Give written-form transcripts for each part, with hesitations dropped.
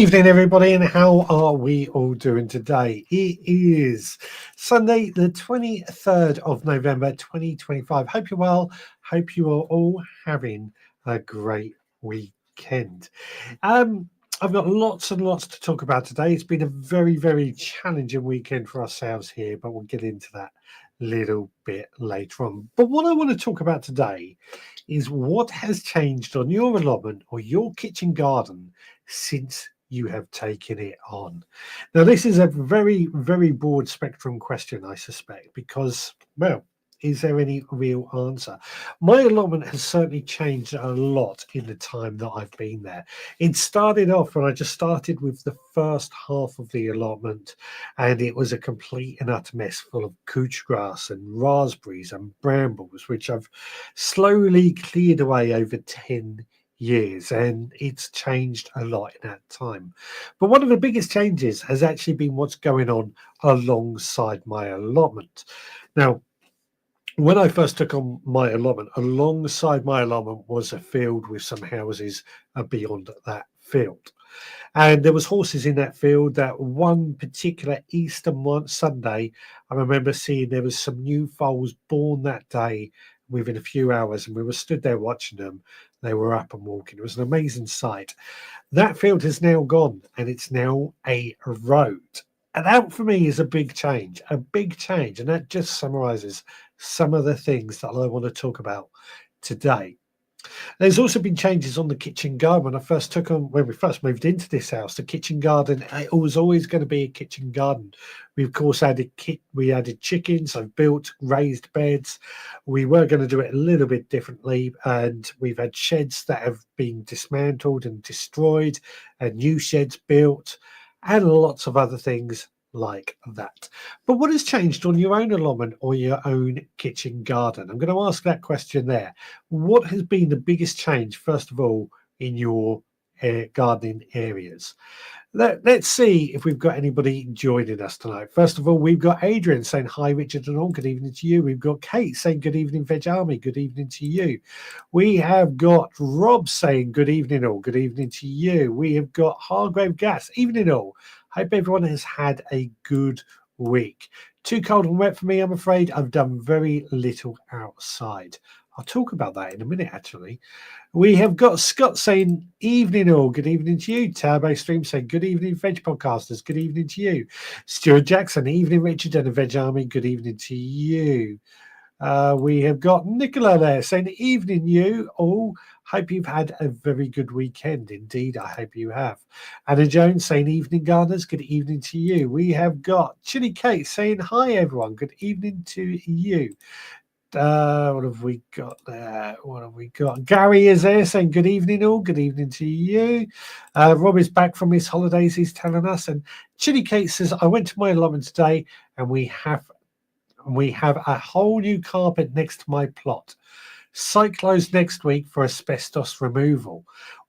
Evening, everybody, and how are we all doing today? It is Sunday, the 23rd of November, 2025. Hope you're well. Hope you are all having a great weekend. I've got lots and lots to talk about today. It's been a very, very challenging weekend for ourselves here, but we'll get into that a little bit later on. But what I want to talk about today is what has changed on your allotment or your kitchen garden since you have taken it on. Now, this is a very, very broad spectrum question, I suspect, because, well, is there any real answer? My allotment has certainly changed a lot in the time that I've been there. It started off when I just started with the first half of the allotment, and it was a complete and utter mess full of couch grass and raspberries and brambles, which I've slowly cleared away over 10 years, and it's changed a lot in that time. But one of the biggest changes has actually been what's going on alongside my allotment. Now, when I first took on my allotment, alongside my allotment was a field with some houses beyond that field. And there was horses in that field. That one particular Easter Sunday, I remember seeing there was some new foals born that day within a few hours, and we were stood there watching them. They were up and walking. It was an amazing sight. That field has now gone, and it's now a road. And that for me is a big change, and that just summarizes some of the things that I want to talk about today. There's also been changes on the kitchen garden. When we first moved into this house, the kitchen garden, it was always going to be a kitchen garden. We of course added chickens. I've built raised beds. We were going to do it a little bit differently, and we've had sheds that have been dismantled and destroyed, and new sheds built, and lots of other things like that. But what has changed on your own allotment or your own kitchen garden? I'm going to ask that question there. What has been the biggest change, first of all, in your gardening areas? Let's see if we've got anybody joining us tonight. First of all, we've got Adrian saying hi, Richard and all. Good evening to you. We've got Kate saying good evening, Veg Army. Good evening to you. We have got Rob saying good evening all. Good evening to you. We have got Hargrave Gas. Evening all. Hope everyone has had a good week. Too cold and wet for me, I'm afraid. I've done very little outside. I'll talk about that in a minute, actually. We have got Scott saying evening all. Good evening to you. Turbo Stream saying good evening, Veg Podcasters. Good evening to you. Stuart Jackson, evening, Richard and the Veg Army. Good evening to you. We have got Nicola there saying evening you all. Hope you've had a very good weekend. Indeed, I hope you have. Anna Jones saying evening gardeners. Good evening to you. We have got Chili Kate saying hi everyone. Good evening to you. What have we got there? What have we got? Gary is there saying good evening all. Good evening to you. Rob is back from his holidays, he's telling us. And Chili Kate says, I went to my allotment today and we have a whole new carpet next to my plot. Site closed next week for asbestos removal.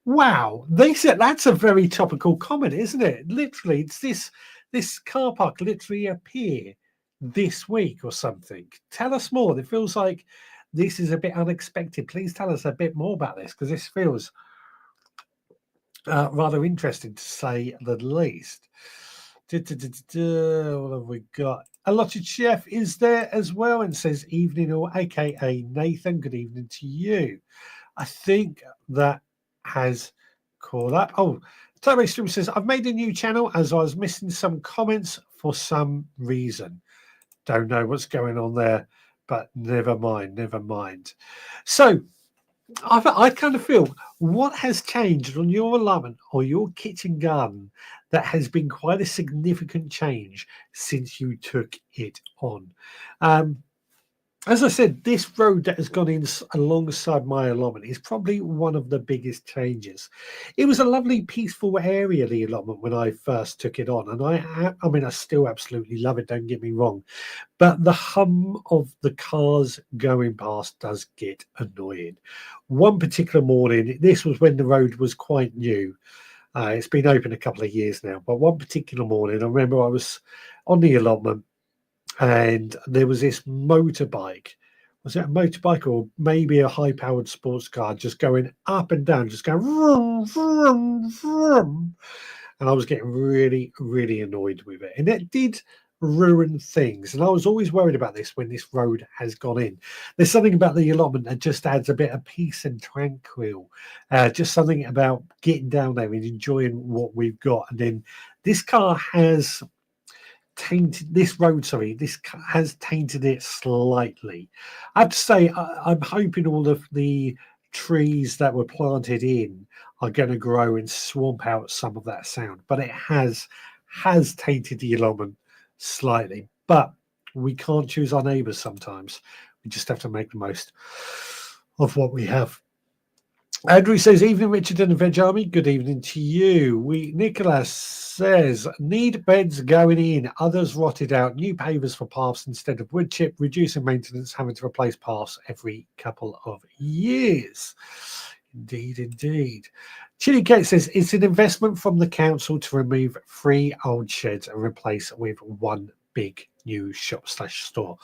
Wow, they said that's a very topical comment, isn't it? Literally, it's this car park literally appear this week or something. Tell us more. It feels like this is a bit unexpected. Please tell us a bit more about this, because this feels rather interesting to say the least. What have we got? Allotted Chef is there as well and says evening all, aka Nathan. Good evening to you. I think that has caught up. Oh, Toby Stream says I've made a new channel as I was missing some comments for some reason. Don't know what's going on there, but never mind. So I kind of feel what has changed on your allotment or your kitchen garden that has been quite a significant change since you took it on. As I said, this road that has gone in alongside my allotment is probably one of the biggest changes. It was a lovely, peaceful area, the allotment, when I first took it on. And I still absolutely love it, don't get me wrong. But the hum of the cars going past does get annoying. One particular morning, this was when the road was quite new. It's been open a couple of years now. But one particular morning, I remember I was on the allotment, and there was this motorbike. Was it a motorbike or maybe a high-powered sports car just going up and down, just going vroom, vroom, vroom. and I was getting really, really annoyed with it. And it did ruin things. And I was always worried about this when this road has gone in. There's something about the allotment that just adds a bit of peace and tranquil. Just something about getting down there and enjoying what we've got. And then this car has tainted this road, sorry, this has tainted it slightly. I have to say, I'm hoping all of the trees that were planted in are going to grow and swamp out some of that sound, but it has tainted the allotment slightly. But we can't choose our neighbors sometimes. We just have to make the most of what we have. Andrew says, evening, Richard and the Veg Army. Good evening to you. Nicholas says, need beds going in. Others rotted out. New pavers for paths instead of wood chip. Reducing maintenance, having to replace paths every couple of years. Indeed, indeed. Chili Kate says, it's an investment from the council to remove 3 old sheds and replace with 1 big new shop/store.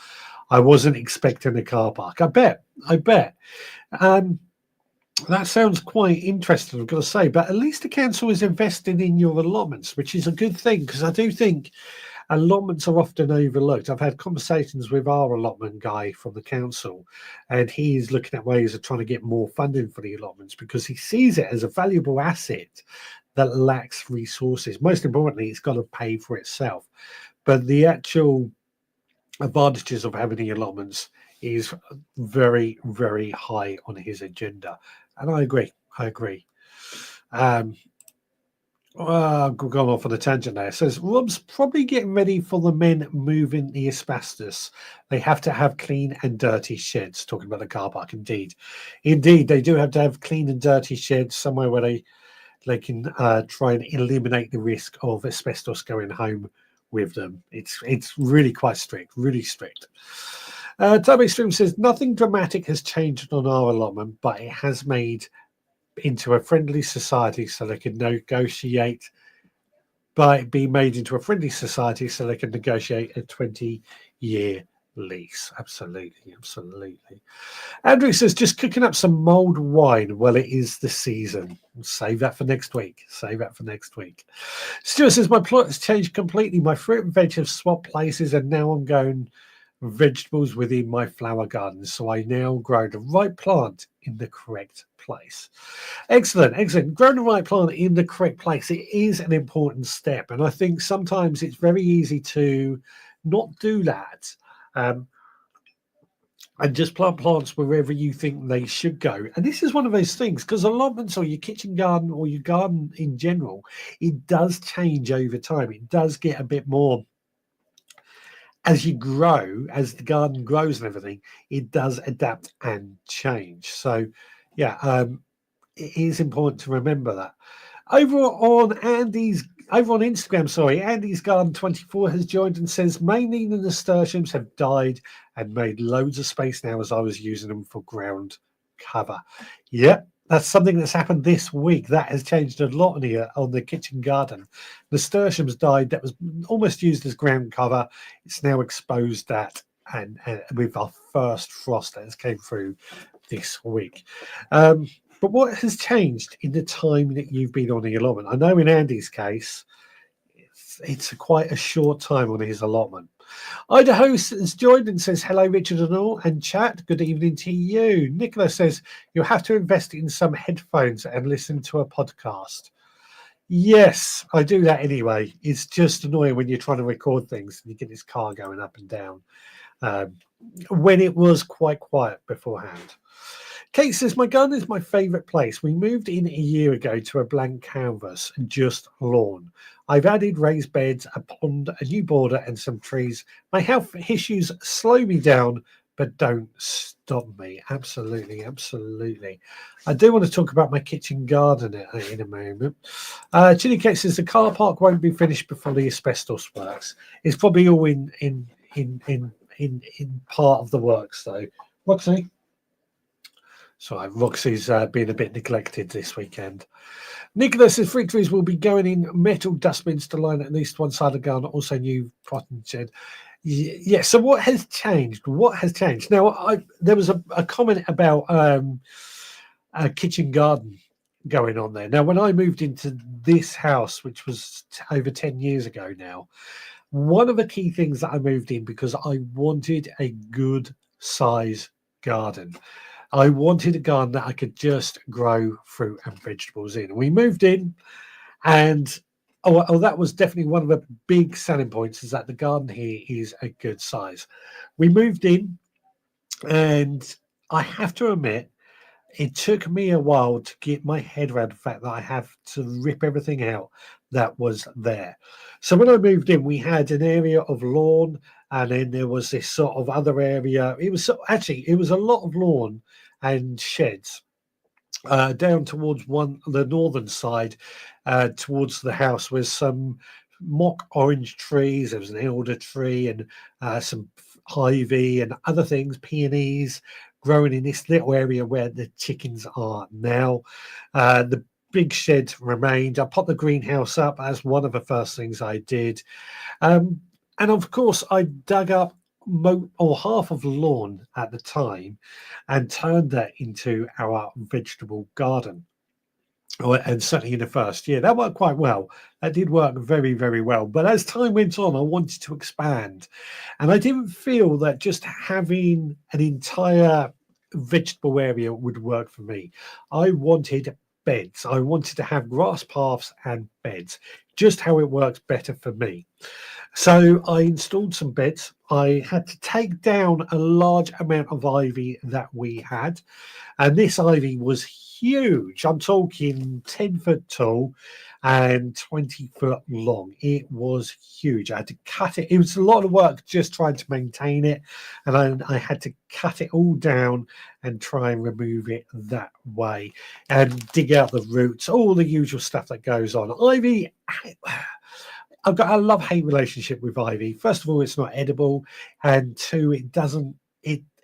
I wasn't expecting a car park. I bet. That sounds quite interesting, I've got to say, but at least the council is investing in your allotments, which is a good thing, because I do think allotments are often overlooked. I've had conversations with our allotment guy from the council, and he's looking at ways of trying to get more funding for the allotments because he sees it as a valuable asset that lacks resources. Most importantly, it's got to pay for itself. But the actual advantages of having the allotments is very, very high on his agenda. And I agree. I've gone off on a tangent there. It says, Rob's probably getting ready for the men moving the asbestos. They have to have clean and dirty sheds. Talking about the car park, indeed. Indeed, they do have to have clean and dirty sheds somewhere where they can try and eliminate the risk of asbestos going home with them. It's really quite strict, really strict. Toby Stream says, nothing dramatic has changed on our allotment, but it has made into a friendly society so they can negotiate, be made into a friendly society so they can negotiate a 20-year lease. Absolutely. Andrew says, just cooking up some mulled wine. Well, it is the season. Save that for next week. Stuart says, my plot has changed completely. My fruit and veg have swapped places, and now I'm going vegetables within my flower garden, so I now grow the right plant in the correct place. Excellent. Growing the right plant in the correct place, it is an important step, and I think sometimes it's very easy to not do that and just plant plants wherever you think they should go. And this is one of those things, because allotments or your kitchen garden or your garden in general, it does change over time. It does get a bit more as you grow, as the garden grows and everything, it does adapt and change. So, yeah, it is important to remember that. Over on Instagram, Andy's Garden 24 has joined and says, mainly the nasturtiums have died and made loads of space now as I was using them for ground cover. Yep. That's something that's happened this week. That has changed a lot on the kitchen garden. Nasturtiums died. That was almost used as ground cover. It's now exposed that, and with our first frost that has came through this week. But what has changed in the time that you've been on the allotment? I know in Andy's case, it's quite a short time on his allotment. Idaho has joined and says, hello, Richard and all, and chat. Good evening to you. Nicola says, you have to invest in some headphones and listen to a podcast. Yes, I do that anyway. It's just annoying when you're trying to record things and you get this car going up and down. When it was quite quiet beforehand. Kate says, my garden is my favourite place. We moved in a year ago to a blank canvas, just lawn. I've added raised beds, a pond, a new border, and some trees. My health issues slow me down, but don't stop me. Absolutely. I do want to talk about my kitchen garden in a moment. Chili Kate says, the car park won't be finished before the asbestos works. It's probably all in part of the works, though. Roxy? Sorry, Roxy's been a bit neglected this weekend. Nicholas says fruit trees will be going in metal dustbins to line at least one side of the garden, also new cotton shed. Yeah, so what has changed? Now, there was a comment about a kitchen garden going on there. Now, when I moved into this house, which was over 10 years ago now, one of the key things that I moved in because I wanted a good size garden. I wanted a garden that I could just grow fruit and vegetables in. We moved in, and that was definitely one of the big selling points, is that the garden here is a good size. We moved in, and I have to admit, it took me a while to get my head around the fact that I have to rip everything out that was there. So when I moved in, we had an area of lawn, and then there was this sort of other area. It was a lot of lawn and sheds down towards the northern side, towards the house, was some mock orange trees. There was an elder tree and some ivy and other things, peonies, growing in this little area where the chickens are now. The big shed remained. I popped the greenhouse up as one of the first things I did. And of course, I dug up half of the lawn at the time and turned that into our vegetable garden. And certainly in the first year, that worked quite well. That did work very, very well. But as time went on, I wanted to expand. And I didn't feel that just having an entire vegetable area would work for me. I wanted beds. I wanted to have grass paths and beds, just how it works better for me. So I installed some beds. I had to take down a large amount of ivy that we had. And this ivy was huge. I'm talking 10 foot tall and 20 foot long. It was huge. I had to cut it. It was a lot of work just trying to maintain it. And I had to cut it all down and try and remove it that way and dig out the roots, all the usual stuff that goes on. Ivy, I've got a love-hate relationship with ivy. First of all, it's not edible, and two,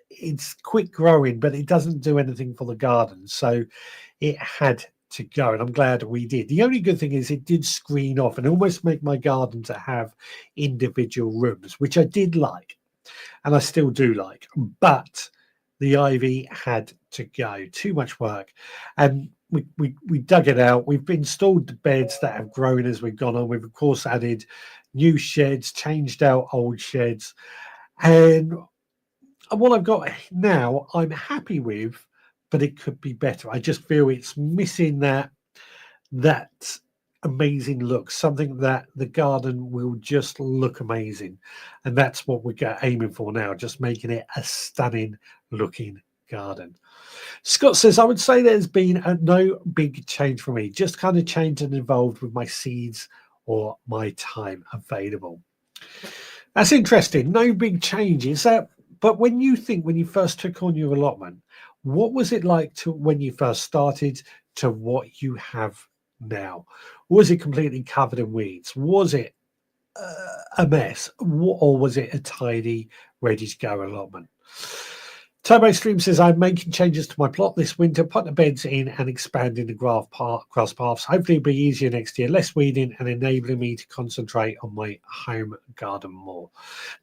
it's quick growing, but it doesn't do anything for the garden. So it had to go, and I'm glad we did. The only good thing is it did screen off and almost make my garden to have individual rooms, which I did like, and I still do like. But the ivy had to go. Too much work, and we dug it out. We've installed the beds that have grown as we've gone on. We've of course added new sheds, changed out old sheds, and what I've got now I'm happy with, but it could be better. I just feel it's missing that amazing look, something that the garden will just look amazing, and that's what we're aiming for now, just making it a stunning looking garden. Scott says, I would say there's been no big change for me, just kind of changed and evolved with my seeds or my time available. That's interesting. No big changes. But when you first took on your allotment, what was it like to when you first started to what you have now? Was it completely covered in weeds? Was it a mess? Or was it a tidy, ready to go allotment? Turbo Stream says, I'm making changes to my plot this winter, putting the beds in and expanding the grass paths. Hopefully it'll be easier next year, less weeding and enabling me to concentrate on my home garden more.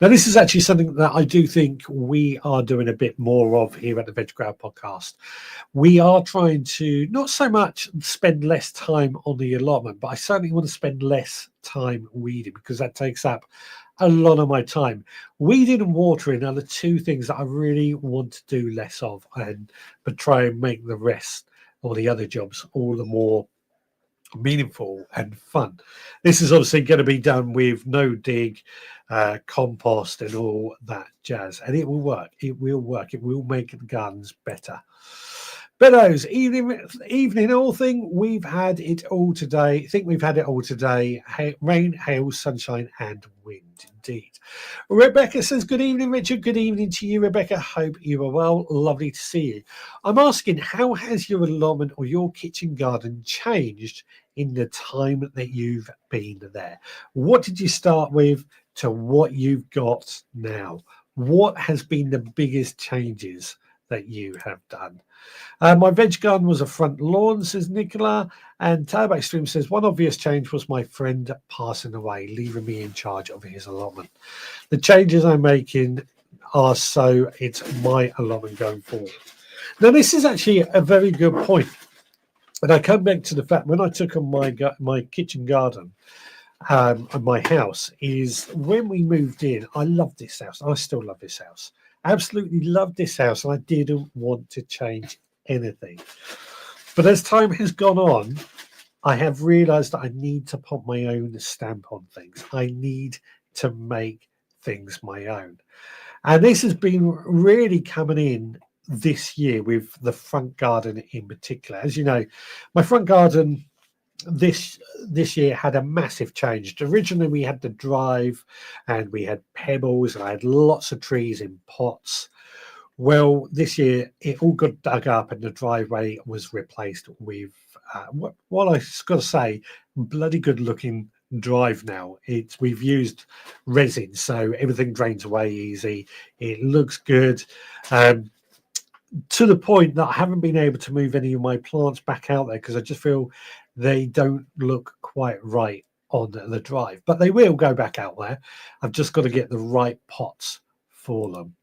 Now, this is actually something that I do think we are doing a bit more of here at the Veg Grower Podcast. We are trying to not so much spend less time on the allotment, but I certainly want to spend less time weeding because that takes up a lot of my time. Weeding and watering are the two things that I really want to do less of, but try and make the rest or the other jobs all the more meaningful and fun. This is obviously going to be done with no dig, compost and all that jazz, and it will work. It will work. It will make the gardens better. Beddoes, evening all thing. We've had it all today. I think we've had it all today. Rain, hail, sunshine, and wind. Indeed. Rebecca says, good evening, Richard. Good evening to you, Rebecca. Hope you are well. Lovely to see you. I'm asking, how has your allotment or your kitchen garden changed in the time that you've been there? What did you start with to what you've got now? What has been the biggest changes that you have done? My veg garden was a front lawn, says Nicola. And Turbo Stream says, one obvious change was my friend passing away, leaving me in charge of his allotment. The changes I'm making are so it's my allotment going forward. Now, this is actually a very good point. And I come back to the fact when I took on my kitchen garden and my house is when we moved in. I loved this house. I still love this house. Absolutely loved this house, and I didn't want to change anything. But as time has gone on, I have realised that I need to put my own stamp on things. I need to make things my own. And this has been really coming in this year with the front garden in particular. As you know, my front garden this year had a massive change. Originally, we had the drive and we had pebbles and I had lots of trees in pots. Well, this year it all got dug up and the driveway was replaced with what I got to say, bloody good looking drive now. We've used resin, so everything drains away easy. It looks good. To the point that I haven't been able to move any of my plants back out there because I just feel they don't look quite right on the drive. But they will go back out there. I've just got to get the right pots for them.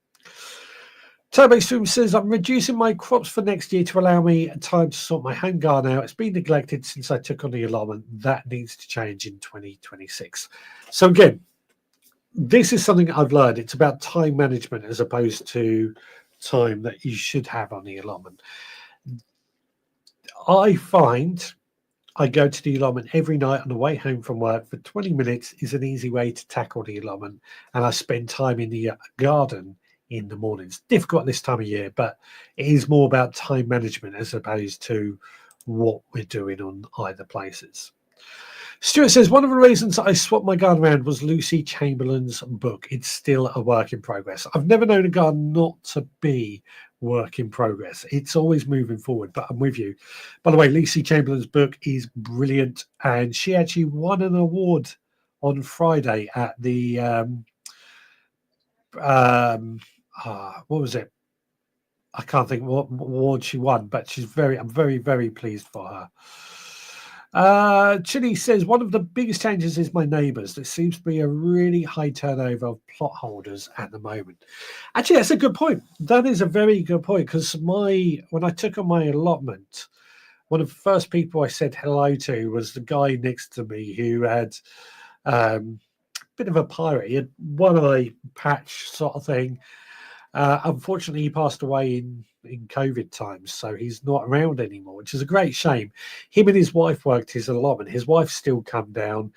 Turbo Stream says, I'm reducing my crops for next year to allow me time to sort my home garden out. It's been neglected since I took on the allotment. That needs to change in 2026. So again, this is something I've learned. It's about time management as opposed to time that you should have on the allotment. I find I go to the allotment every night on the way home from work for 20 minutes is an easy way to tackle the allotment. And I spend time in the garden in the mornings. Difficult this time of year, but it is more about time management as opposed to what we're doing on either places. Stuart says, one of the reasons I swapped my garden around was Lucy Chamberlain's book. It's still a work in progress. I've never known a garden not to be work in progress. It's always moving forward, but I'm with you. By the way, Lucy Chamberlain's book is brilliant, and she actually won an award on Friday at the what was it? I can't think what award she won, but I'm very, very pleased for her. Chili says, one of the biggest changes is my neighbours. There seems to be a really high turnover of plot holders at the moment. Actually, that's a good point. That is a very good point because when I took on my allotment, one of the first people I said hello to was the guy next to me who had a bit of a pirate. He had one eye patch sort of thing. Unfortunately, he passed away in COVID times, so he's not around anymore, which is a great shame. Him and his wife worked his allotment. His wife's still come down.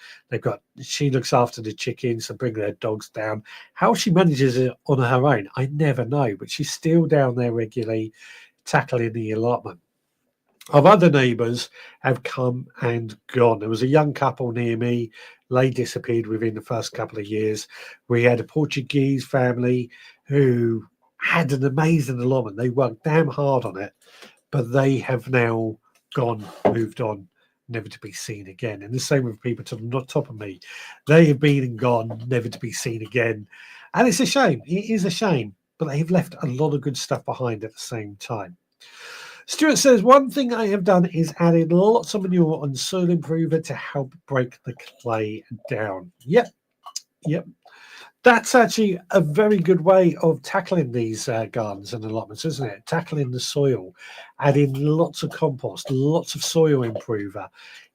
She looks after the chickens and bring their dogs down. How she manages it on her own, I never know, but she's still down there regularly tackling the allotment. Of other neighbours have come and gone. There was a young couple near me. They disappeared within the first couple of years. We had a Portuguese family who had an amazing allotment. They worked damn hard on it, but they have now moved on, never to be seen again. And the same with people to the top of me. They have been and gone, never to be seen again. And it's a shame. It is a shame, but they've left a lot of good stuff behind at the same time. Stuart says, one thing I have done is added lots of manure and soil improver to help break the clay down. Yep. That's actually a very good way of tackling these gardens and allotments, isn't it? Tackling the soil, adding lots of compost, lots of soil improver,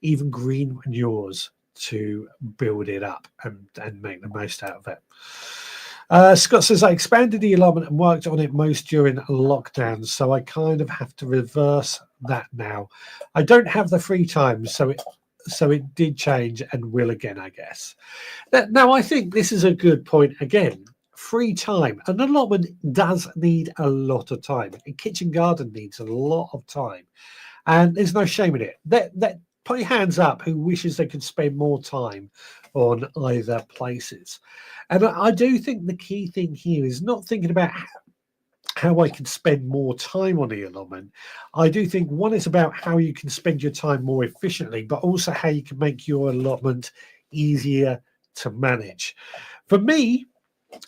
even green manures to build it up and make the most out of it. Scott says, I expanded the allotment and worked on it most during lockdown, so I kind of have to reverse that now. I don't have the free time, so it did change and will again, I guess. Now, I think this is a good point again. Free time. An allotment does need a lot of time. A kitchen garden needs a lot of time. And there's no shame in it. Put your hands up who wishes they could spend more time on either places. And I do think the key thing here is not thinking about how I can spend more time on the allotment. I do think one is about how you can spend your time more efficiently, but also how you can make your allotment easier to manage. For me,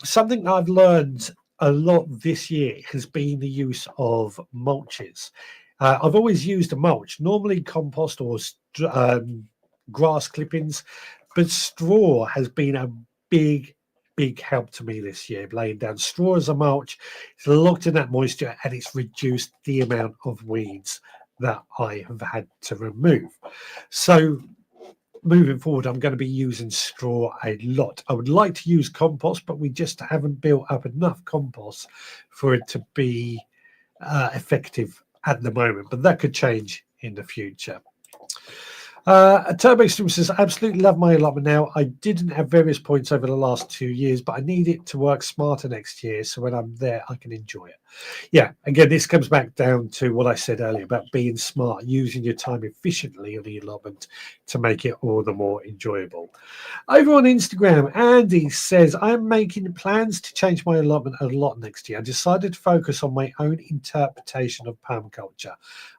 something I've learned a lot this year has been the use of mulches. I've always used a mulch, normally compost or grass clippings, but straw has been a big help to me this year. Laying down straw as a mulch, it's locked in that moisture and it's reduced the amount of weeds that I have had to remove. So moving forward, I'm going to be using straw a lot. I would like to use compost, but we just haven't built up enough compost for it to be effective at the moment. But that could change in the future. Turbo Stream says, absolutely love my allotment now. I didn't have various points over the last 2 years, but I need it to work smarter next year. So when I'm there, I can enjoy it. Yeah, again, this comes back down to what I said earlier about being smart, using your time efficiently on the allotment to make it all the more enjoyable. Over on Instagram, Andy says, I'm making plans to change my allotment a lot next year. I decided to focus on my own interpretation of permaculture.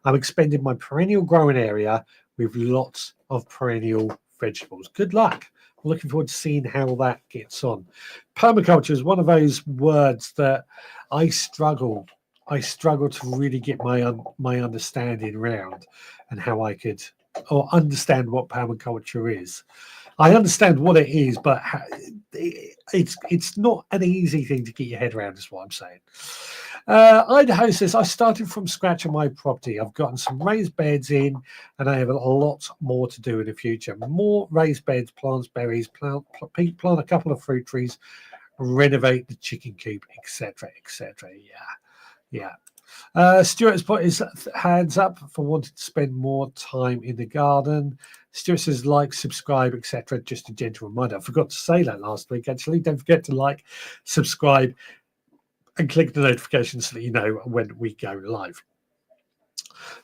I'm expanding my perennial growing area with lots of perennial vegetables. Good luck. I'm looking forward to seeing how that gets on. Permaculture is one of those words that I struggle to really get my understanding around, and how I could or understand what permaculture is. I understand what it is, but it's not an easy thing to get your head around, is what I'm saying. Idaho says, I started from scratch on my property. I've gotten some raised beds in, and I have a lot more to do in the future. More raised beds, plants, berries, plant a couple of fruit trees, renovate the chicken coop, etc., etc. Yeah. Stuart has put his hands up for wanting to spend more time in the garden. Stuart says, like, subscribe, etc. Just a gentle reminder. I forgot to say that last week, actually. Don't forget to like, subscribe, and click the notifications so that you know when we go live.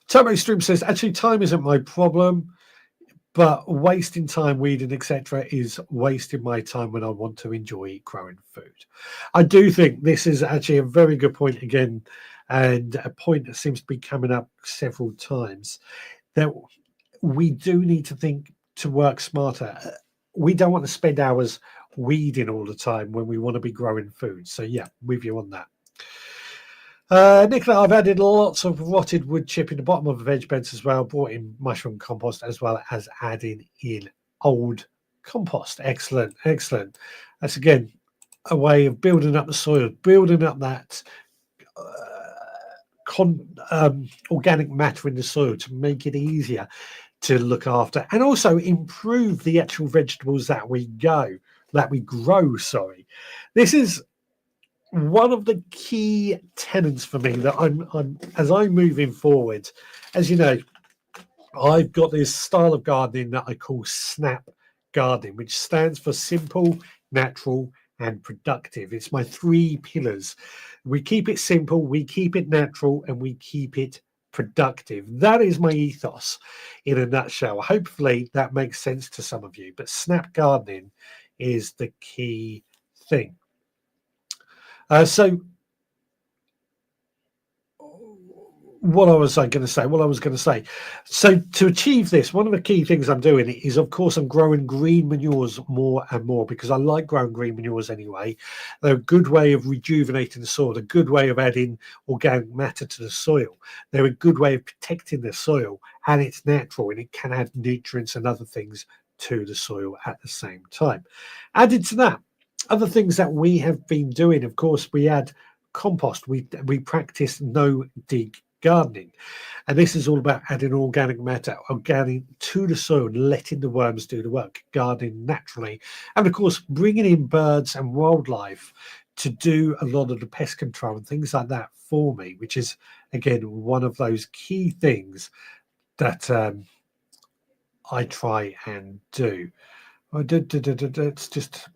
Turbo Stream says, actually, time isn't my problem, but wasting time weeding, etc., is wasting my time when I want to enjoy growing food. I do think this is actually a very good point again, and a point that seems to be coming up several times, that we do need to think to work smarter. We don't want to spend hours weeding all the time when we want to be growing food. So yeah, with you on that. Nicola, I've added lots of rotted wood chip in the bottom of the veg beds as well, brought in mushroom compost, as well as adding in old compost. Excellent. That's again a way of building up the soil, building up that organic matter in the soil to make it easier to look after, and also improve the actual vegetables that we grow. Sorry, this is one of the key tenets for me that I'm as I'm moving forward. As you know, I've got this style of gardening that I call snap gardening, which stands for simple, natural, and productive. It's my 3 pillars. We keep it simple, we keep it natural, and we keep it productive. That is my ethos in a nutshell. Hopefully that makes sense to some of you, but snap gardening is the key thing. So what was I going to say? So to achieve this, one of the key things I'm doing is, of course, I'm growing green manures more and more, because I like growing green manures anyway. They're a good way of rejuvenating the soil, a good way of adding organic matter to the soil. They're a good way of protecting the soil, and it's natural, and it can add nutrients and other things to the soil at the same time. Added to that, other things that we have been doing, of course, we add compost. We practice no dig gardening, and this is all about adding organic matter, organic to the soil, and letting the worms do the work, gardening naturally, and of course bringing in birds and wildlife to do a lot of the pest control and things like that for me, which is again one of those key things that I try and do. It's just,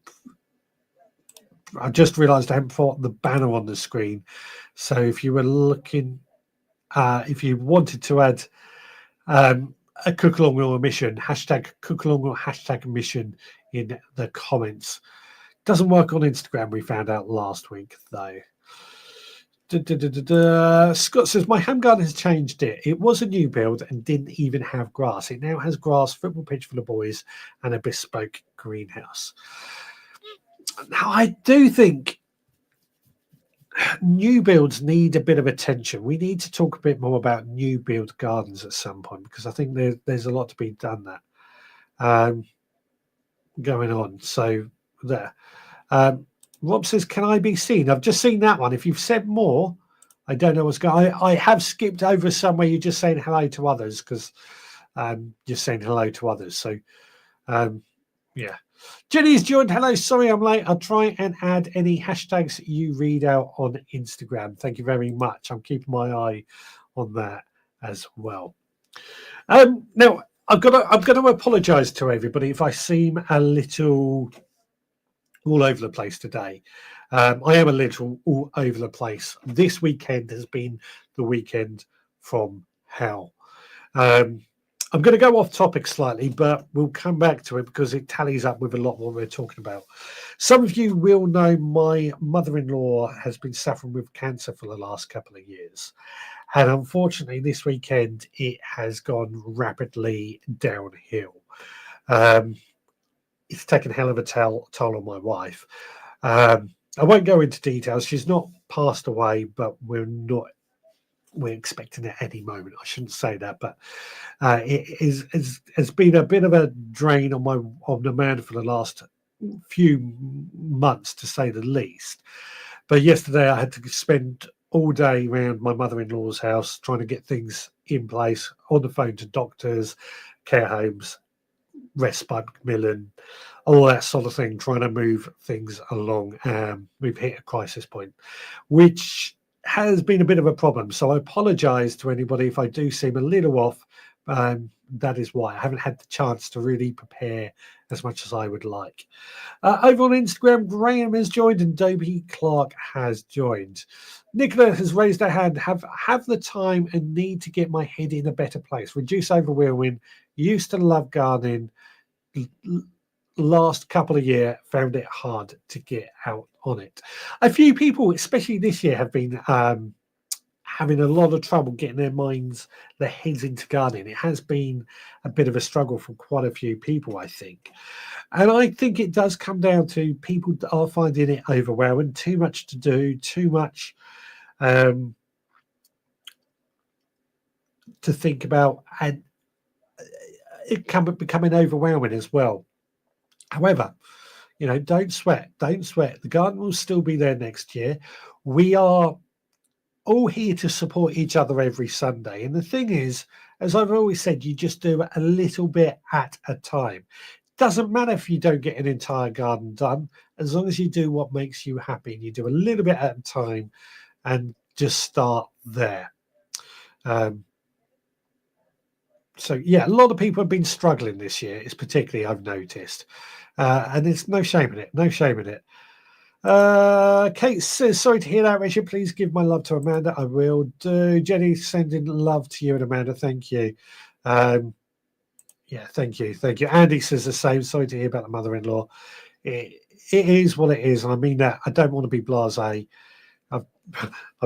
I just realized I haven't put the banner on the screen, so if you were looking, if you wanted to add a cook along or a mission, hashtag cook along or hashtag mission in the comments. Doesn't work on Instagram, we found out last week though. Scott says, my home garden has changed it. It was a new build and didn't even have grass. It now has grass, football pitch for the boys, and a bespoke greenhouse. Now, I do think new builds need a bit of attention. We need to talk a bit more about new build gardens at some point, because I think there's a lot to be done that going on. So there. Rob says, can I be seen? I've just seen that one. If you've said more, I don't know what's going on. I have skipped over somewhere you're just saying hello to others because you're saying hello to others. So, yeah. Jenny's joined. Hello, sorry I'm late. I'll try and add any hashtags you read out on Instagram. Thank you very much. I'm keeping my eye on that as well. Now, I'm gonna apologise to everybody if I seem a little all over the place today. I am a little all over the place. This weekend has been the weekend from hell. I'm going to go off topic slightly, but we'll come back to it because it tallies up with a lot what we're talking about. Some of you will know my mother-in-law has been suffering with cancer for the last couple of years. And unfortunately, this weekend, it has gone rapidly downhill. It's taken a hell of a toll on my wife. I won't go into details. She's not passed away, but we're expecting it any moment. I shouldn't say that, but it has been a bit of a drain on Amanda for the last few months, to say the least. But yesterday I had to spend all day around my mother-in-law's house trying to get things in place, on the phone to doctors, care homes, respite Macmillan, all that sort of thing, trying to move things along. We've hit a crisis point, which has been a bit of a problem. So I apologise to anybody if I do seem a little off. That is why I haven't had the chance to really prepare as much as I would like. Over on Instagram, Graham has joined and Dobie Clark has joined. Nicola has raised her hand. Have the time and need to get my head in a better place. Reduce overwhelming. Used to love gardening. Last couple of years, found it hard to get out on it. A few people, especially this year, have been having a lot of trouble getting their heads into gardening. It has been a bit of a struggle for quite a few people, I think. And I think it does come down to people are finding it overwhelming, too much to do, too much to think about, and it can becoming overwhelming as well. However, don't sweat. Don't sweat. The garden will still be there next year. We are all here to support each other every Sunday. And the thing is, as I've always said, you just do a little bit at a time. Doesn't matter if you don't get an entire garden done, as long as you do what makes you happy and you do a little bit at a time and just start there. So, yeah, a lot of people have been struggling this year. It's particularly, I've noticed. And there's no shame in it. No shame in it. Kate says, sorry to hear that, Richard. Please give my love to Amanda. I will do. Jenny sending love to you and Amanda. Thank you. Yeah, thank you. Thank you. Andy says the same. Sorry to hear about the mother-in-law. It is what it is. And I mean that. I don't want to be blasé. I've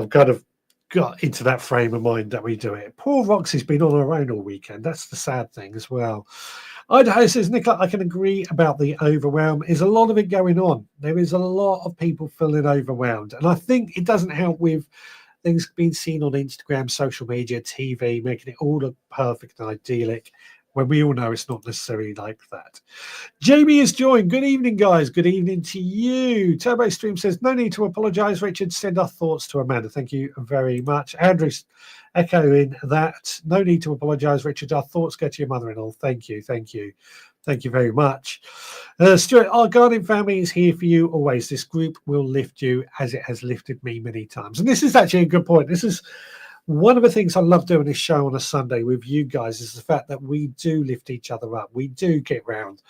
kind of got into that frame of mind that we do it. Poor Roxy's been on her own all weekend. That's the sad thing as well. Idaho says, Nicola, I can agree about the overwhelm. There's a lot of it going on. There is a lot of people feeling overwhelmed. And I think it doesn't help with things being seen on Instagram, social media, TV, making it all look perfect and idyllic, when we all know it's not necessarily like that. Jamie has joined. Good evening, guys. Good evening to you. Turbo Stream says, no need to apologise, Richard. Send our thoughts to Amanda. Thank you very much. Andrew's echoing that. No need to apologise, Richard. Our thoughts go to your mother-in-law. Thank you. Thank you. Thank you very much. Stuart, our gardening family is here for you always. This group will lift you as it has lifted me many times. And this is actually a good point. This is one of the things I love doing this show on a Sunday with you guys, is the fact that we do lift each other up. We do get round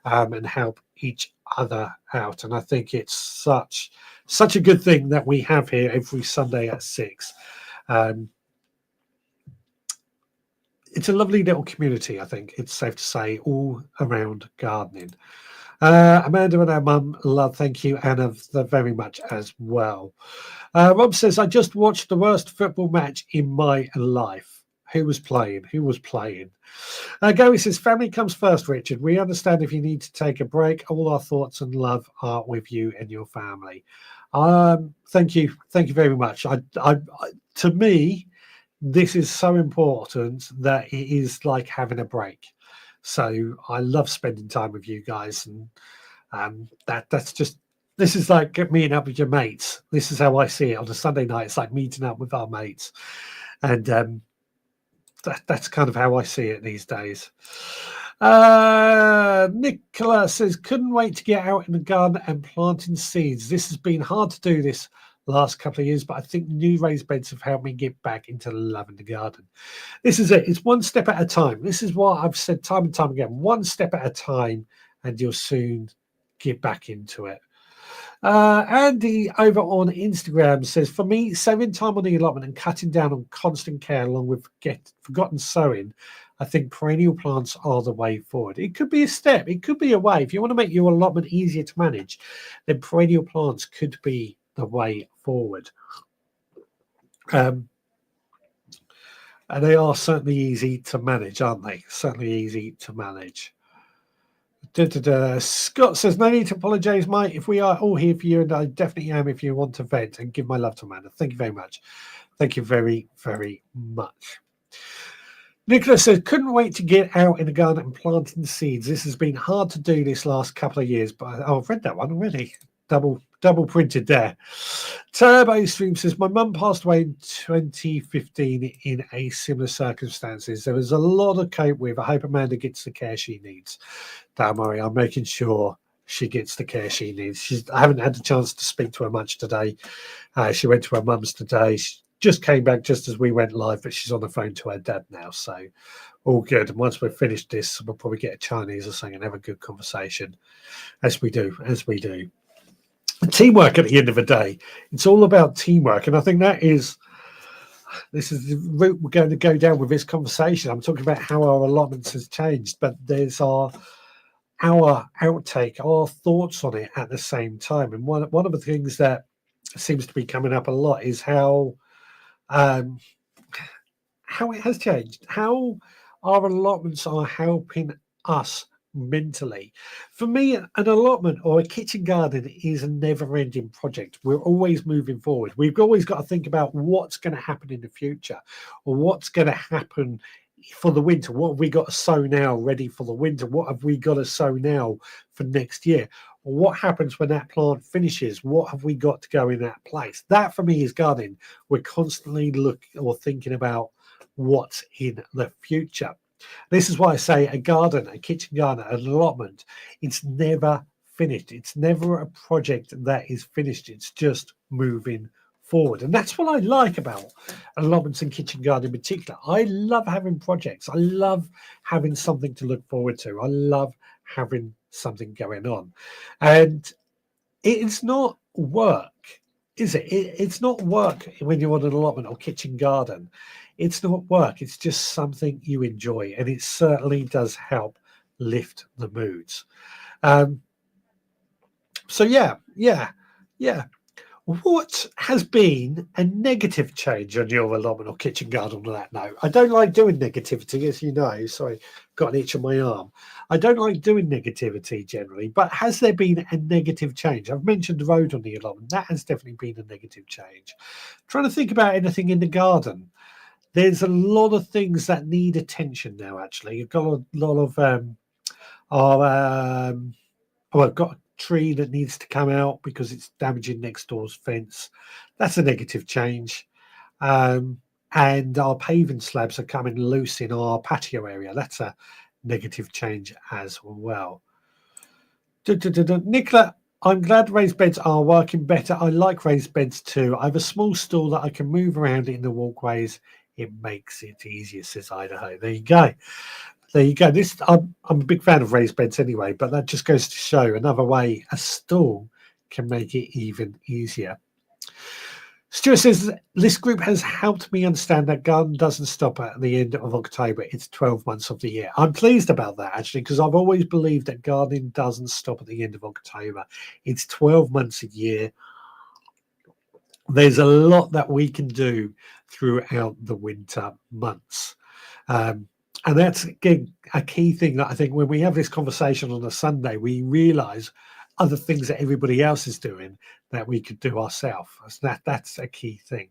and help each other out. And I think it's such a good thing that we have here every Sunday at 6. It's a lovely little community, I think it's safe to say, all around gardening. Amanda and our mum, love, thank you, Anna, very much as well. Rob says, I just watched the worst football match in my life. Who was playing? Who was playing? Gary says, family comes first, Richard. We understand if you need to take a break. All our thoughts and love are with you and your family. Thank you. Thank you very much. To me, this is so important that it is like having a break. So I love spending time with you guys, and that's just This is like meeting up with your mates. This is how I see it on a Sunday night. It's like meeting up with our mates. And that's kind of how I see it these days. Nicola says, couldn't wait to get out in the garden and planting seeds. This has been hard to do this last couple of years, but I think new raised beds have helped me get back into loving the garden. This is it. It's one step at a time. This is what I've said time and time again. One step at a time, and you'll soon get back into it. Andy over on Instagram says, for me, saving time on the allotment and cutting down on constant care along with forgotten sowing, I think perennial plants are the way forward. It could be a step. It could be a way. If you want to make your allotment easier to manage, then perennial plants could be the way forward. And they are certainly easy to manage, aren't they? Certainly easy to manage. Scott says, no need to apologise, mate. If we are all here for you, and I definitely am if you want to vent, and give my love to Amanda. Thank you very much. Thank you very, very much. Nicholas says, couldn't wait to get out in the garden and planting seeds. This has been hard to do this last couple of years, but I've read that one already. Double printed there. Turbo Stream says, my mum passed away in 2015 in a similar circumstances. There was a lot to cope with. I hope Amanda gets the care she needs. Don't worry, I'm making sure she gets the care she needs. I haven't had the chance to speak to her much today. She went to her mum's today. She just came back just as we went live, but she's on the phone to her dad now. So all good. And once we've finished this, we'll probably get a Chinese or something and have a good conversation, as we do. Teamwork at the end of the day. It's all about teamwork. And I think this is the route we're going to go down with this conversation. I'm talking about how our allotments has changed, but there's our outtake, our thoughts on it at the same time. And one of the things that seems to be coming up a lot is how it has changed, how our allotments are helping us mentally. For me, an allotment or a kitchen garden is a never-ending project. We're always moving forward. We've always got to think about what's going to happen in the future, or what's going to happen for the winter. What have we got to sow now ready for the winter? What have we got to sow now for next year? Or what happens when that plant finishes? What have we got to go in that place? That for me is gardening. We're constantly looking or thinking about what's in the future. This is why I say a garden, a kitchen garden, an allotment, it's never finished. It's never a project that is finished. It's just moving forward. And that's what I like about allotments and kitchen garden in particular. I love having projects. I love having something to look forward to. I love having something going on. And it's not work, is it? It's not work when you're on an allotment or kitchen garden. It's not work. It's just something you enjoy. And it certainly does help lift the moods. So yeah. What has been a negative change on your allotment or kitchen garden on that note? I don't like doing negativity, as you know. Sorry, got an itch on my arm. I don't like doing negativity generally, but has there been a negative change? I've mentioned the road on the allotment. That has definitely been a negative change. Trying to think about anything in the garden. There's a lot of things that need attention now, actually. You've got a lot of I've got a tree that needs to come out because it's damaging next door's fence. That's a negative change. And our paving slabs are coming loose in our patio area. That's a negative change as well. Nicola, I'm glad raised beds are working better. I like raised beds too. I have a small stool that I can move around in the walkways. It makes it easier, says Idaho. There you go. There you go. I'm a big fan of raised beds anyway, but that just goes to show another way a stool can make it even easier. Stuart says, this group has helped me understand that garden doesn't stop at the end of October. It's 12 months of the year. I'm pleased about that, actually, because I've always believed that gardening doesn't stop at the end of October. It's 12 months a year. There's a lot that we can do throughout the winter months. And that's, again, a key thing that I think when we have this conversation on a Sunday, we realise other things that everybody else is doing that we could do ourselves. That's a key thing.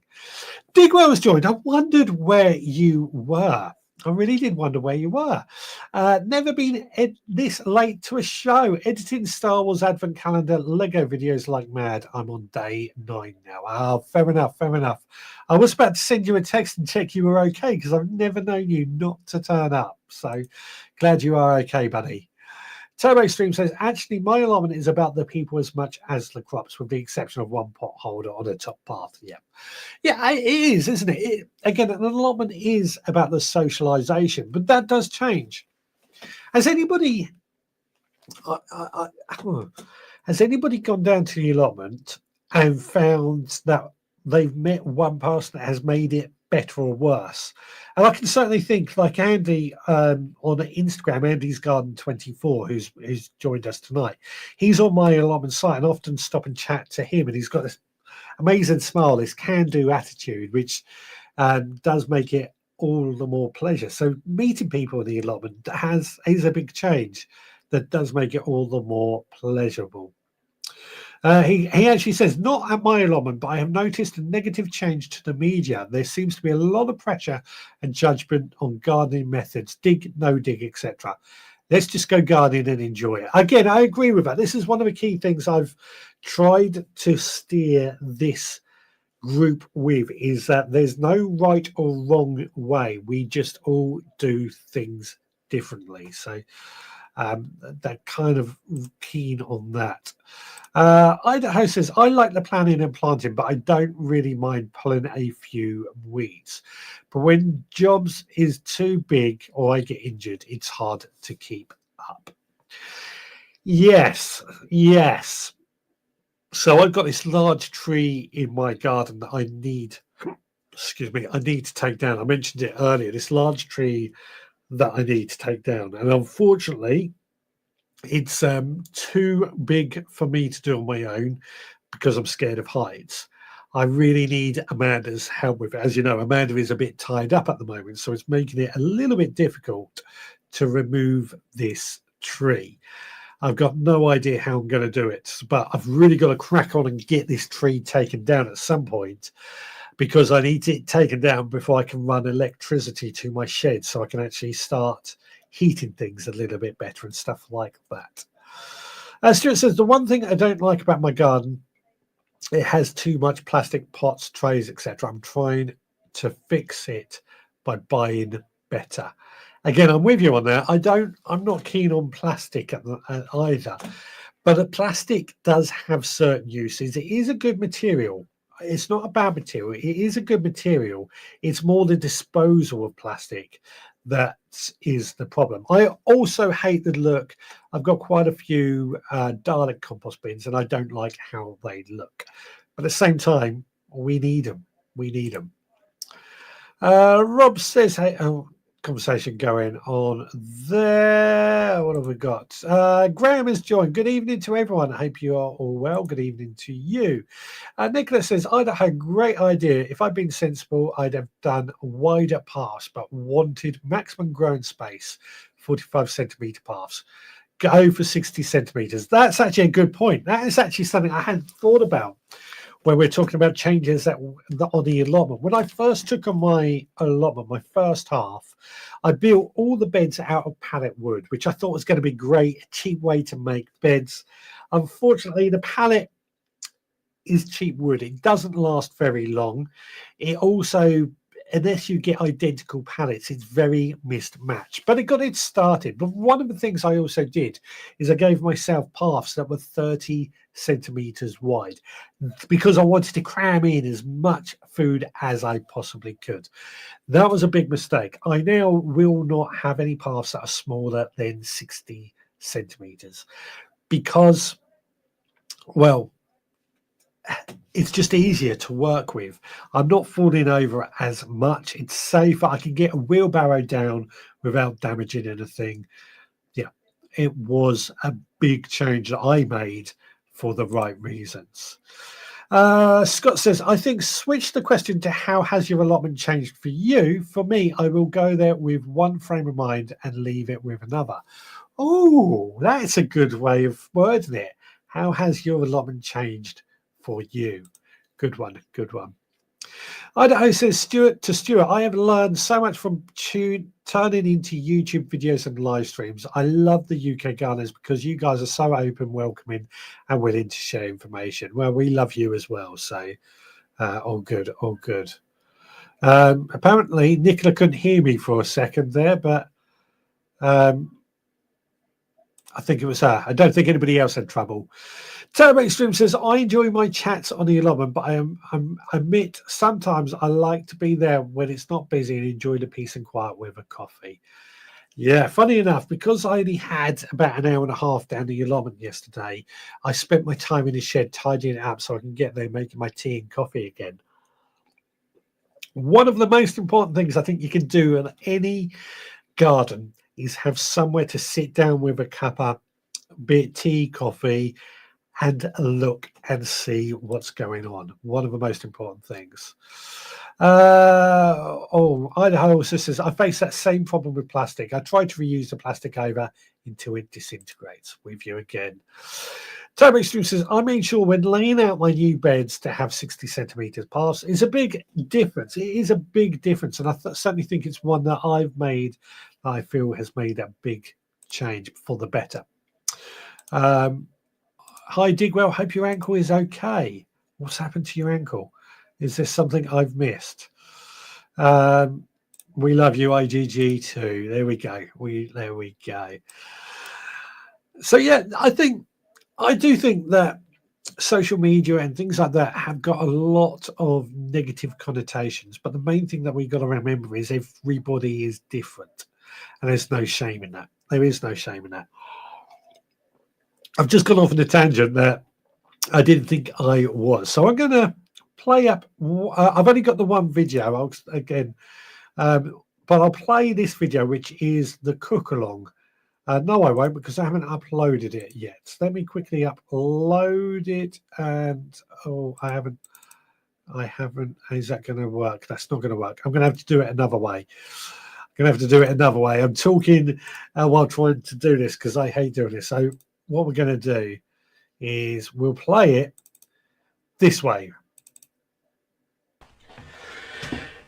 Digwell was joined. I wondered where you were. I really did wonder where you were. Never been this late to a show. Editing Star Wars Advent Calendar Lego videos like mad. I'm on day 9 now. Ah, fair enough, fair enough. I was about to send you a text and check you were okay because I've never known you not to turn up. So glad you are okay, buddy. Turbo Stream says, actually, my allotment is about the people as much as the crops, with the exception of one pot holder on a top path. Yeah. Yeah, it is, isn't it? Again, an allotment is about the socialisation, but that does change. Has anybody, has anybody gone down to the allotment and found that they've met one person that has made it better or worse? And I can certainly think, like Andy on Instagram, Andy's Garden 24, who's joined us tonight. He's on my allotment site, and often stop and chat to him, and he's got this amazing smile, this can-do attitude, which does make it all the more pleasure. So meeting people in the allotment is a big change that does make it all the more pleasurable. He actually says, not at my allotment, but I have noticed a negative change to the media. There seems to be a lot of pressure and judgment on gardening methods, dig, no dig, etc. Let's just go gardening and enjoy it. Again, I agree with that. This is one of the key things I've tried to steer this group with, is that there's no right or wrong way. We just all do things differently. So they're kind of keen on that. Idaho says, I like the planting and planting, but I don't really mind pulling a few weeds. But when jobs is too big or I get injured, it's hard to keep up. Yes, yes. So I've got this large tree in my garden that I need, excuse me, I need to take down. I mentioned it earlier, this large tree that I need to take down. And unfortunately, it's too big for me to do on my own because I'm scared of heights. I really need Amanda's help with it. As you know, Amanda is a bit tied up at the moment, so it's making it a little bit difficult to remove this tree. I've got no idea how I'm going to do it, but I've really got to crack on and get this tree taken down at some point, because I need it taken down before I can run electricity to my shed so I can actually start heating things a little bit better and stuff like that. Stuart says, the one thing I don't like about my garden, it has too much plastic pots, trays, etc. I'm trying to fix it by buying better. Again, I'm with you on that. I'm not keen on plastic either, but the plastic does have certain uses. It is a good material. It's not a bad material. It is a good material. It's more the disposal of plastic that is the problem. I also hate the look. I've got quite a few Dalek compost bins, and I don't like how they look. But at the same time, we need them. We need them. Rob says, hey, conversation going on there. What have we got? Graham has joined. Good evening to everyone. I hope you are all well. Good evening to you. Nicholas says, Idaho, great idea. If I'd been sensible, I'd have done wider paths, but wanted maximum growing space, 45 centimetre paths. Go for 60 centimetres. That's actually a good point. That is actually something I hadn't thought about when we're talking about changes that on the allotment. When I first took on my allotment, my first half, I built all the beds out of pallet wood, which I thought was going to be great, a cheap way to make beds. Unfortunately, the pallet is cheap wood. It doesn't last very long. It also, unless you get identical pallets, it's very mismatched. But it got it started. But one of the things I also did is I gave myself paths that were 30 centimeters wide, because I wanted to cram in as much food as I possibly could. That was a big mistake. I now will not have any paths that are smaller than 60 centimeters because, well, it's just easier to work with. I'm not falling over as much. It's safer. I can get a wheelbarrow down without damaging anything. Yeah, it was a big change that I made for the right reasons. Scott says, I think switch the question to how has your allotment changed for you? For me, I will go there with one frame of mind and leave it with another. Oh, that's a good way of wording it. How has your allotment changed for you? Good one, good one. Idaho says, Stuart, I have learned so much from turning into YouTube videos and live streams. I love the UK gardeners because you guys are so open, welcoming, and willing to share information. Well, we love you as well. So all good, all good. Apparently, Nicola couldn't hear me for a second there, but I think it was her. I don't think anybody else had trouble. Turbo Extreme says, I enjoy my chats on the allotment, but I admit sometimes I like to be there when it's not busy and enjoy the peace and quiet with a coffee. Yeah, funny enough, because I only had about an hour and a half down the allotment yesterday, I spent my time in the shed tidying it up so I can get there making my tea and coffee again. One of the most important things I think you can do in any garden is have somewhere to sit down with a cuppa, be it tea, coffee, and look and see what's going on. One of the most important things. Idaho also says, I face that same problem with plastic. I try to reuse the plastic over until it disintegrates. With you again. Turbo Stream says, I made sure when laying out my new beds to have 60 centimetres paths. It's a big difference. It is a big difference. And I certainly think it's one that I've made, I feel has made a big change for the better. Hi, Digwell. Hope your ankle is okay. What's happened to your ankle? Is this something I've missed? We love you, IGG too. There we go. There we go. So yeah, I do think that social media and things like that have got a lot of negative connotations. But the main thing that we got to remember is everybody is different, and there's no shame in that. There is no shame in that. I've just gone off on a tangent that I didn't think I was. So I'm going to play up. I've only got the one video but I'll play this video, which is the cook along. No, I won't, because I haven't uploaded it yet. Let me quickly upload it. And I haven't. Is that going to work? That's not going to work. I'm going to have to do it another way. I'm talking while trying to do this because I hate doing this. So what we're going to do is we'll play it this way.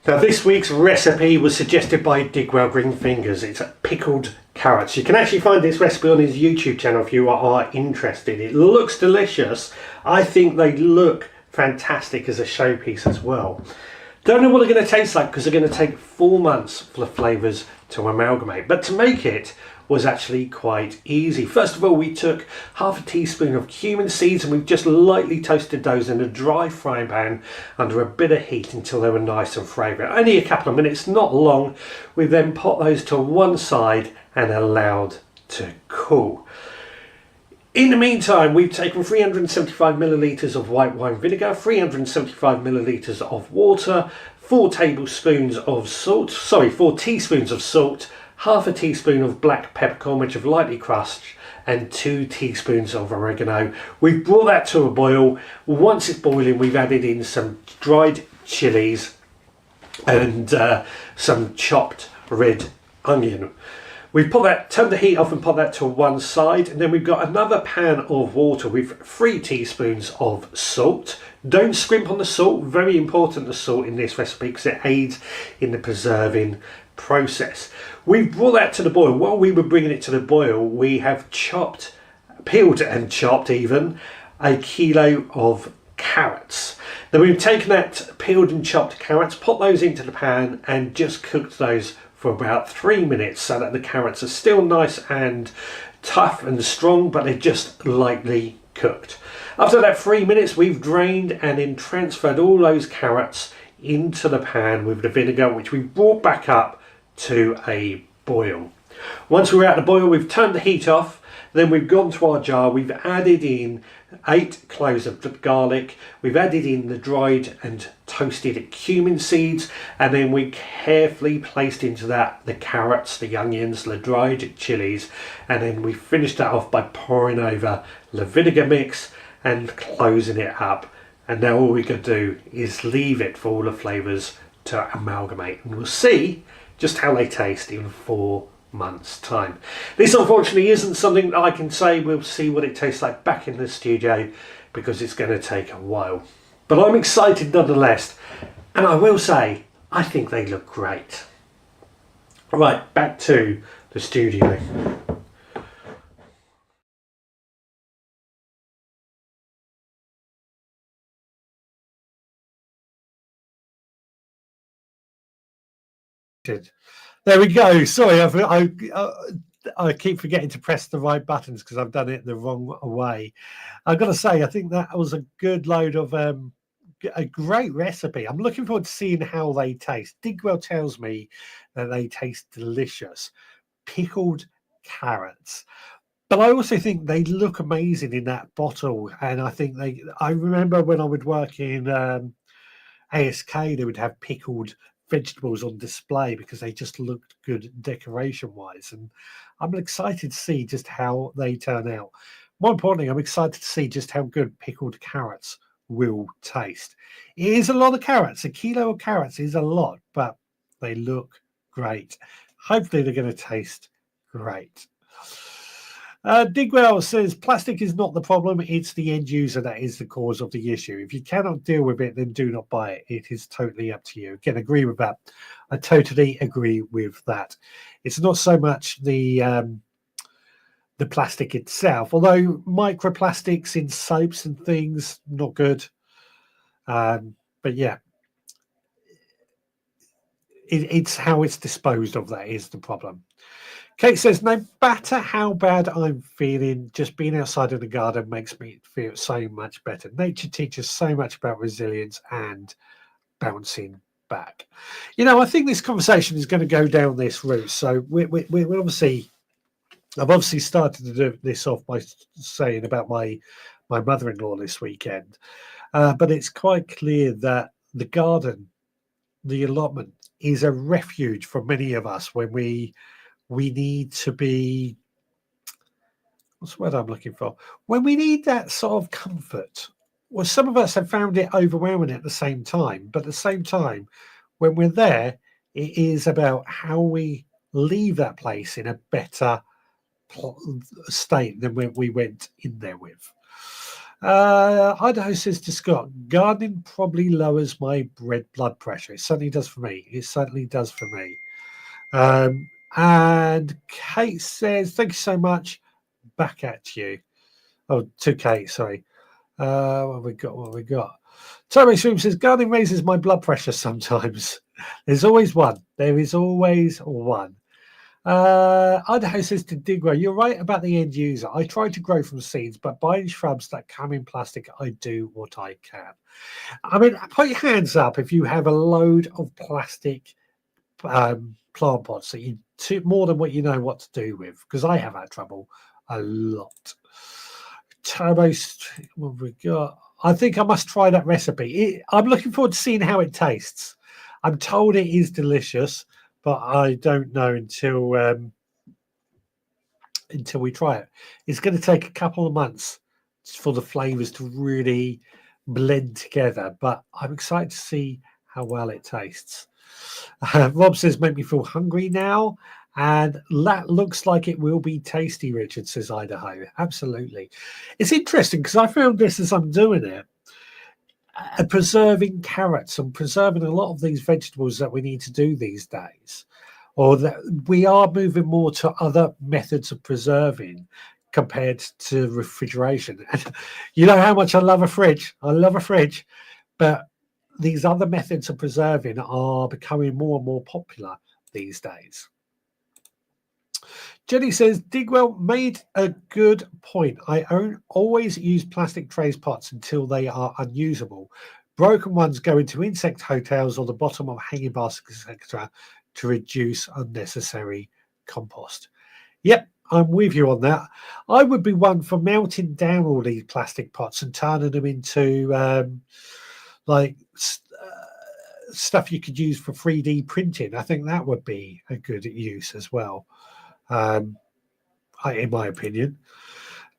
Now, this week's recipe was suggested by Digwell Green Fingers. It's pickled carrots. You can actually find this recipe on his YouTube channel if you are interested. It looks delicious. I think they look fantastic as a showpiece as well. Don't know what they're going to taste like because they're going to take 4 months for the flavours to amalgamate. But to make it was actually quite easy. First of all, we took half a teaspoon of cumin seeds and we've just lightly toasted those in a dry frying pan under a bit of heat until they were nice and fragrant. Only a couple of minutes, not long. We then put those to one side and allowed to cool. In the meantime, we've taken 375 millilitres of white wine vinegar, 375 millilitres of water, 4 teaspoons of salt, half a teaspoon of black peppercorn, which I've lightly crushed, and 2 teaspoons of oregano. We've brought that to a boil. Once it's boiling, we've added in some dried chilies and some chopped red onion. We've turned the heat off and put that to one side, and then we've got another pan of water with 3 teaspoons of salt. Don't scrimp on the salt, very important, the salt in this recipe, because it aids in the preserving process. We've brought that to the boil. While we were bringing it to the boil, we have peeled and chopped even, a kilo of carrots. Then we've taken that peeled and chopped carrots, put those into the pan and just cooked those for about 3 minutes so that the carrots are still nice and tough and strong, but they're just lightly cooked. After that 3 minutes, we've drained and then transferred all those carrots into the pan with the vinegar, which we brought back up to a boil. Once we're at the boil, we've turned the heat off. Then we've gone to our jar. We've added in 8 cloves of garlic. We've added in the dried and toasted cumin seeds, and then we carefully placed into that the carrots, the onions, the dried chilies, and then we finished that off by pouring over the vinegar mix and closing it up. And now all we can do is leave it for all the flavours to amalgamate, and we'll see just how they taste in 4 months' time. This unfortunately isn't something that I can say we'll see what it tastes like back in the studio, because it's going to take a while. But I'm excited nonetheless, and I will say I think they look great. Right, back to the studio. There we go. Sorry, I keep forgetting to press the right buttons because I've done it the wrong way. I've got to say, I think that was a good load of a great recipe. I'm looking forward to seeing how they taste. Digwell tells me that they taste delicious. Pickled carrots. But I also think they look amazing in that bottle. And I remember when I would work in ASK, they would have pickled vegetables on display because they just looked good decoration wise. And I'm excited to see just how they turn out. More importantly, I'm excited to see just how good pickled carrots will taste. It is a lot of carrots. A kilo of carrots is a lot, but they look great. Hopefully, they're going to taste great. Digwell says plastic is not the problem, it's the end user that is the cause of the issue. If you cannot deal with it, then do not buy it. It is totally up to you. Again, agree with that. I totally agree with that. It's not so much the plastic itself, although microplastics in soaps and things, not good. But yeah, it's how it's disposed of that is the problem. Kate says, no matter how bad I'm feeling, just being outside in the garden makes me feel so much better. Nature teaches so much about resilience and bouncing back. You know, I think this conversation is going to go down this route. So we obviously, I've obviously started to do this off by saying about my mother-in-law this weekend, but it's quite clear that the garden, the allotment, is a refuge for many of us when we need to be, what's the word I'm looking for? When we need that sort of comfort. Well, some of us have found it overwhelming at the same time, but at the same time, when we're there, it is about how we leave that place in a better state than when we went in there with. Idaho says to Scott, gardening probably lowers my red blood pressure. It certainly does for me. It certainly does for me. And Kate says, thank you so much. Back at you. Oh, to Kate, sorry. What have we got? What have we got? Tommy Swim says, gardening raises my blood pressure sometimes. There's always one. There is always one. Idaho says to Digwell, you're right about the end user. I try to grow from seeds, but buying shrubs that come in plastic, I do what I can. I mean, put your hands up if you have a load of plastic plant pots that you more than what you know what to do with, because I have had trouble a lot. Turbo, what have we got? I think I must try that recipe. I'm looking forward to seeing how it tastes. I'm told it is delicious, but I don't know until we try it. It's going to take a couple of months for the flavors to really blend together, but I'm excited to see how well it tastes. Rob says, make me feel hungry now. And that looks like it will be tasty, Richard, says Idaho. Absolutely. It's interesting because I found this as I'm doing it, preserving carrots and preserving a lot of these vegetables that we need to do these days, or that we are moving more to other methods of preserving compared to refrigeration. And you know how much I love a fridge. I love a fridge, but these other methods of preserving are becoming more and more popular these days. Jenny says, Digwell made a good point. I always use plastic trays pots until they are unusable. Broken ones go into insect hotels or the bottom of hanging baskets, etc., to reduce unnecessary compost. Yep, I'm with you on that. I would be one for melting down all these plastic pots and turning them into like stuff you could use for 3D printing. I think that would be a good use as well, in my opinion.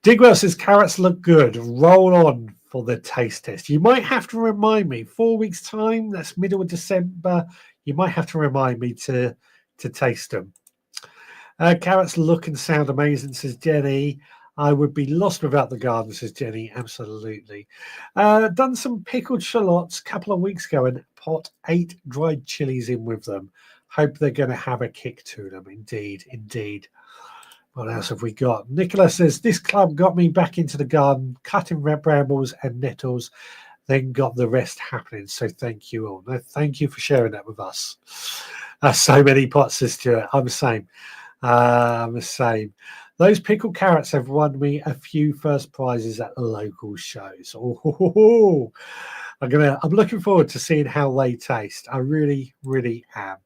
Digwell says carrots look good. Roll on for the taste test. You might have to remind me. 4 weeks time. That's middle of December. You might have to remind me to taste them. Carrots look and sound amazing, says Jenny. I would be lost without the garden, says Jenny. Absolutely. Done some pickled shallots a couple of weeks ago and pot 8 dried chilies in with them. Hope they're going to have a kick to them. Indeed, indeed. What else have we got? Nicola says, this club got me back into the garden, cutting red brambles and nettles, then got the rest happening. So thank you all. No, thank you for sharing that with us. So many pots, says Stuart. I'm the same. I'm the same. Those pickled carrots have won me a few first prizes at the local shows. Oh, I'm looking forward to seeing how they taste. I really, really am.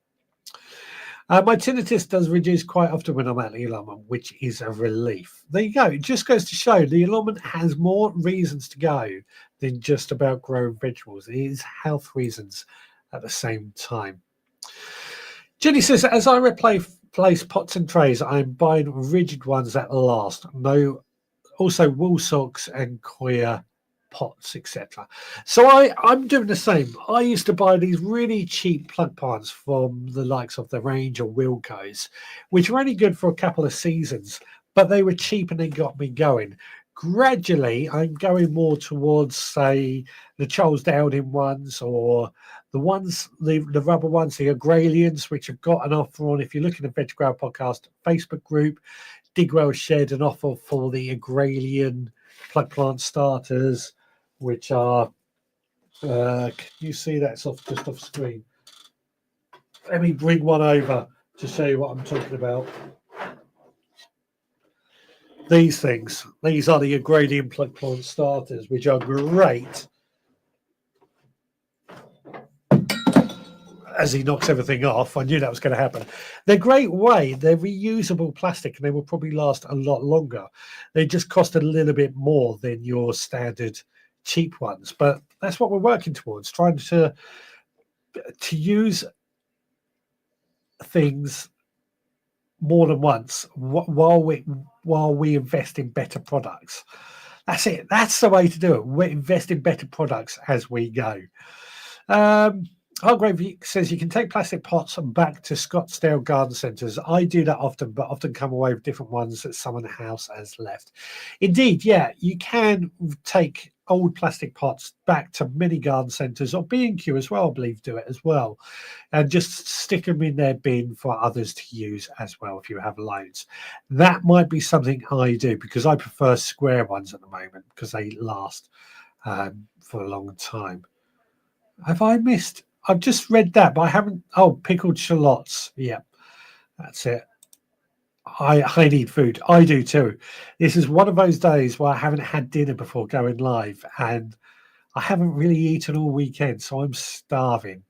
My tinnitus does reduce quite often when I'm at the allotment, which is a relief. There you go. It just goes to show the allotment has more reasons to go than just about growing vegetables. It is health reasons at the same time. Jenny says, as I replace pots and trays, I'm buying rigid ones that last. No, also wool socks and coir pots, etc. So I'm doing the same. I used to buy these really cheap plug plants from the likes of the Range or Wilco's, which were only good for a couple of seasons, but they were cheap and they got me going. Gradually, I'm going more towards, say, the Charles Dowding ones or the ones, the rubber ones, the agralians, which have got an offer on. If you're looking at Veg Grower Podcast Facebook group, Digwell shared an offer for the agralian plug plant starters, which are, can you see that's just off screen? Let me bring one over to show you what I'm talking about. These things, these are the agrarian plug plant starters, which are great. As he knocks everything off, I knew that was going to happen. They're great way. They're reusable plastic and they will probably last a lot longer. They just cost a little bit more than your standard cheap ones, but that's what we're working towards, trying to use things more than once while we invest in better products. That's it. That's the way to do it. We invest in better products as we go. Hargrave says you can take plastic pots back to Scottsdale garden centres. I do that often, but often come away with different ones that someone in the house has left. Indeed, yeah, you can take old plastic pots back to many garden centres or B&Q as well, I believe, do it as well. And just stick them in their bin for others to use as well if you have loads. That might be something I do because I prefer square ones at the moment because they last for a long time. Have I missed? I've just read that, but I haven't. Oh, pickled shallots. Yeah, that's it. I need food. I do too. This is one of those days where I haven't had dinner before going live, and I haven't really eaten all weekend, so I'm starving.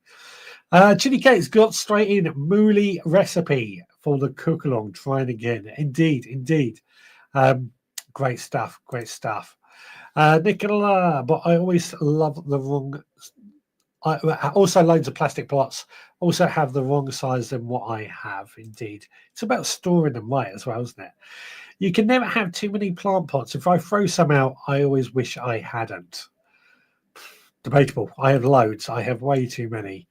Chili Kate's got straight in mooly recipe for the cook along. Trying again. Indeed, indeed. Great stuff. Great stuff. Nicola, but I always love the wrong. Also, loads of plastic pots also have the wrong size than what I have. Indeed, it's about storing them right as well, isn't it? You can never have too many plant pots. If I throw some out, I always wish I hadn't. Debatable. I have loads. I have way too many.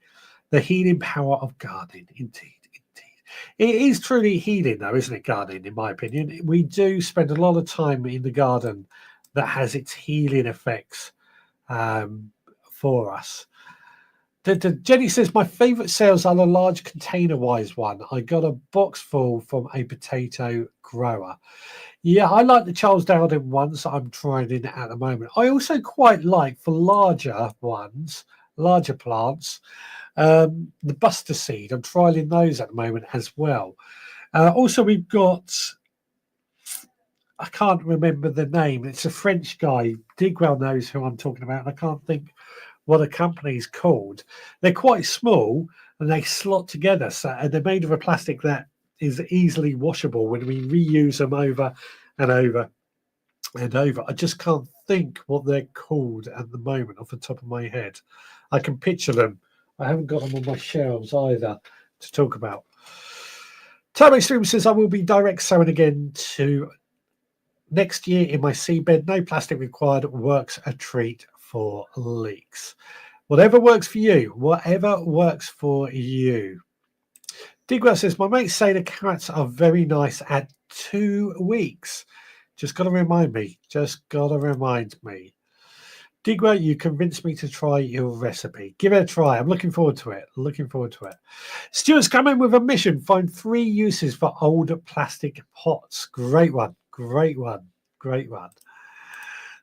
The healing power of gardening. Indeed, indeed. It is truly healing, though, isn't it? Gardening, in my opinion, we do spend a lot of time in the garden that has its healing effects for us. Jenny says, my favourite sales are the large container-wise one. I got a box full from a potato grower. Yeah, I like the Charles Dowding ones that I'm trying in at the moment. I also quite like, for larger ones, larger plants, the Buster Seed. I'm trialling those at the moment as well. Also, we've got, I can't remember the name. It's a French guy. Digwell knows who I'm talking about. I can't think what a company's called. They're quite small and they slot together, and they're made of a plastic that is easily washable when we reuse them over and over and over. I just can't think what they're called at the moment off the top of my head. I can picture them. I haven't got them on my shelves either to talk about. Turbo Stream says I will be direct sowing again to next year in my seedbed. No plastic required. Works a treat for leeks. Whatever works for you. Whatever works for you. Digwell says, my mates say the carrots are very nice at 2 weeks. Just got to remind me. Just got to remind me. Digwa, you convinced me to try your recipe. Give it a try. I'm looking forward to it. Looking forward to it. Stuart's come in with a mission. Find 3 uses for old plastic pots. Great one. Great one. Great one.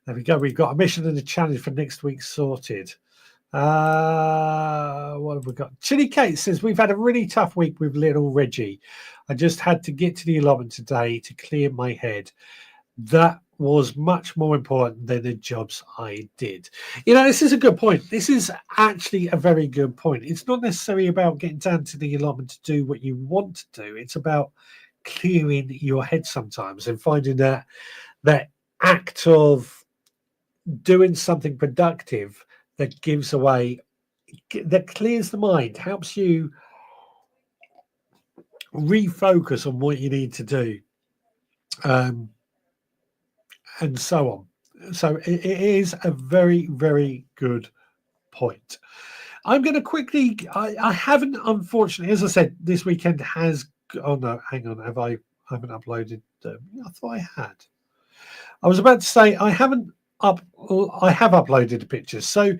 There we go. We've got a mission and a challenge for next week sorted. What have we got? Chili Kate says, we've had a really tough week with little Reggie. I just had to get to the allotment today to clear my head. That was much more important than the jobs I did. You know, this is a good point. This is actually a very good point. It's not necessarily about getting down to the allotment to do what you want to do. It's about clearing your head sometimes and finding that act of doing something productive that gives away, that clears the mind, helps you refocus on what you need to do. And so on. So it is a very, very good point. I'm going to quickly, I haven't, unfortunately, as I said, this weekend has, oh no, hang on, I haven't uploaded, I thought I had. I was about to say, I have uploaded the pictures. So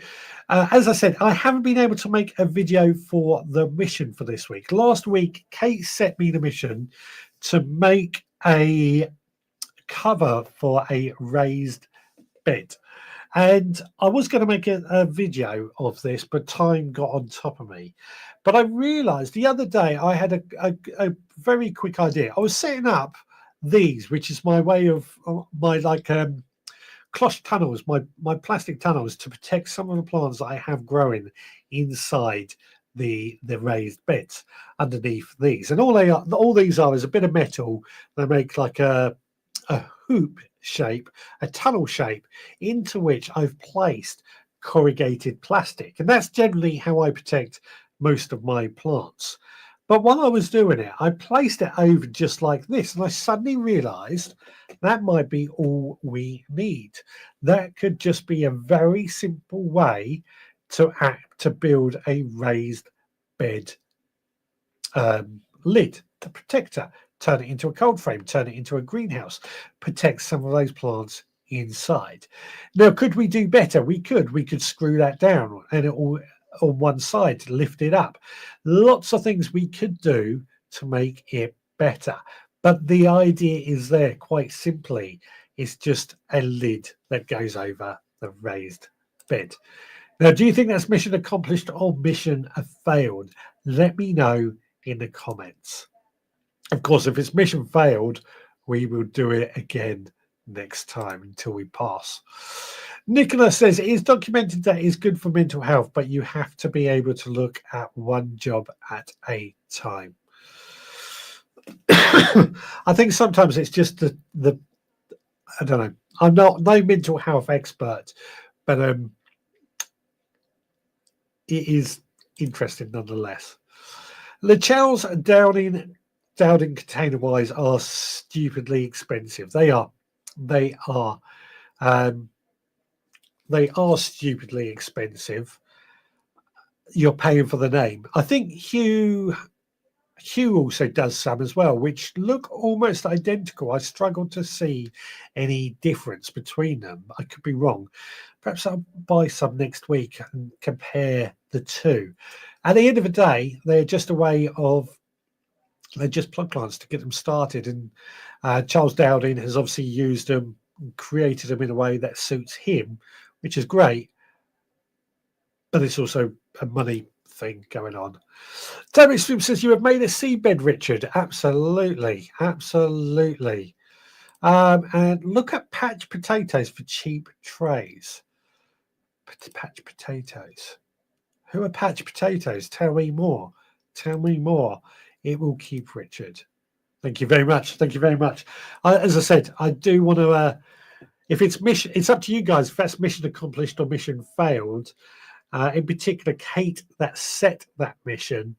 as I said, I haven't been able to make a video for the mission for this week. Last week, Kate set me the mission to make a cover for a raised bed, and I was going to make a video of this, but time got on top of me. But I realized the other day I had a very quick idea. I was setting up these, which is my way of my cloche tunnels, my plastic tunnels, to protect some of the plants that I have growing inside the raised beds underneath these. And all these are is a bit of metal. They make like a hoop shape, a tunnel shape, into which I've placed corrugated plastic. And that's generally how I protect most of my plants. But while I was doing it, I placed it over just like this, and I suddenly realized that might be all we need. That could just be a very simple way to build a raised bed lid, the protector. Turn it into a cold frame, turn it into a greenhouse, protect some of those plants inside. Now, could we do better? We could screw that down and it all on one side, lift it up. Lots of things we could do to make it better. But the idea is there, quite simply. It's just a lid that goes over the raised bed. Now, do you think that's mission accomplished or mission failed? Let me know in the comments. Of course, if it's mission failed, we will do it again next time until we pass. Nicola says it is documented that it is good for mental health, but you have to be able to look at one job at a time. I think sometimes it's just the I don't know. I'm not no mental health expert, but it is interesting nonetheless. Lachel's Downing container wise are stupidly expensive. They are stupidly expensive. You're paying for the name. I think Hugh also does some as well, which look almost identical. I struggle to see any difference between them. I could be wrong. Perhaps I'll buy some next week and compare the two. At the end of the day, they're just a way of, they're just plug plants to get them started. And Charles Dowding has obviously used them, created them in a way that suits him, which is great. But it's also a money thing going on. Derek Stream says, you have made a seabed, Richard. Absolutely. Absolutely. And look at patch potatoes for cheap trays. Patch potatoes. Who are patch potatoes? Tell me more. Tell me more. It will keep, Richard. Thank you very much. Thank you very much. As I said, I do want to, if it's mission, it's up to you guys if that's mission accomplished or mission failed. In particular, Kate that set that mission.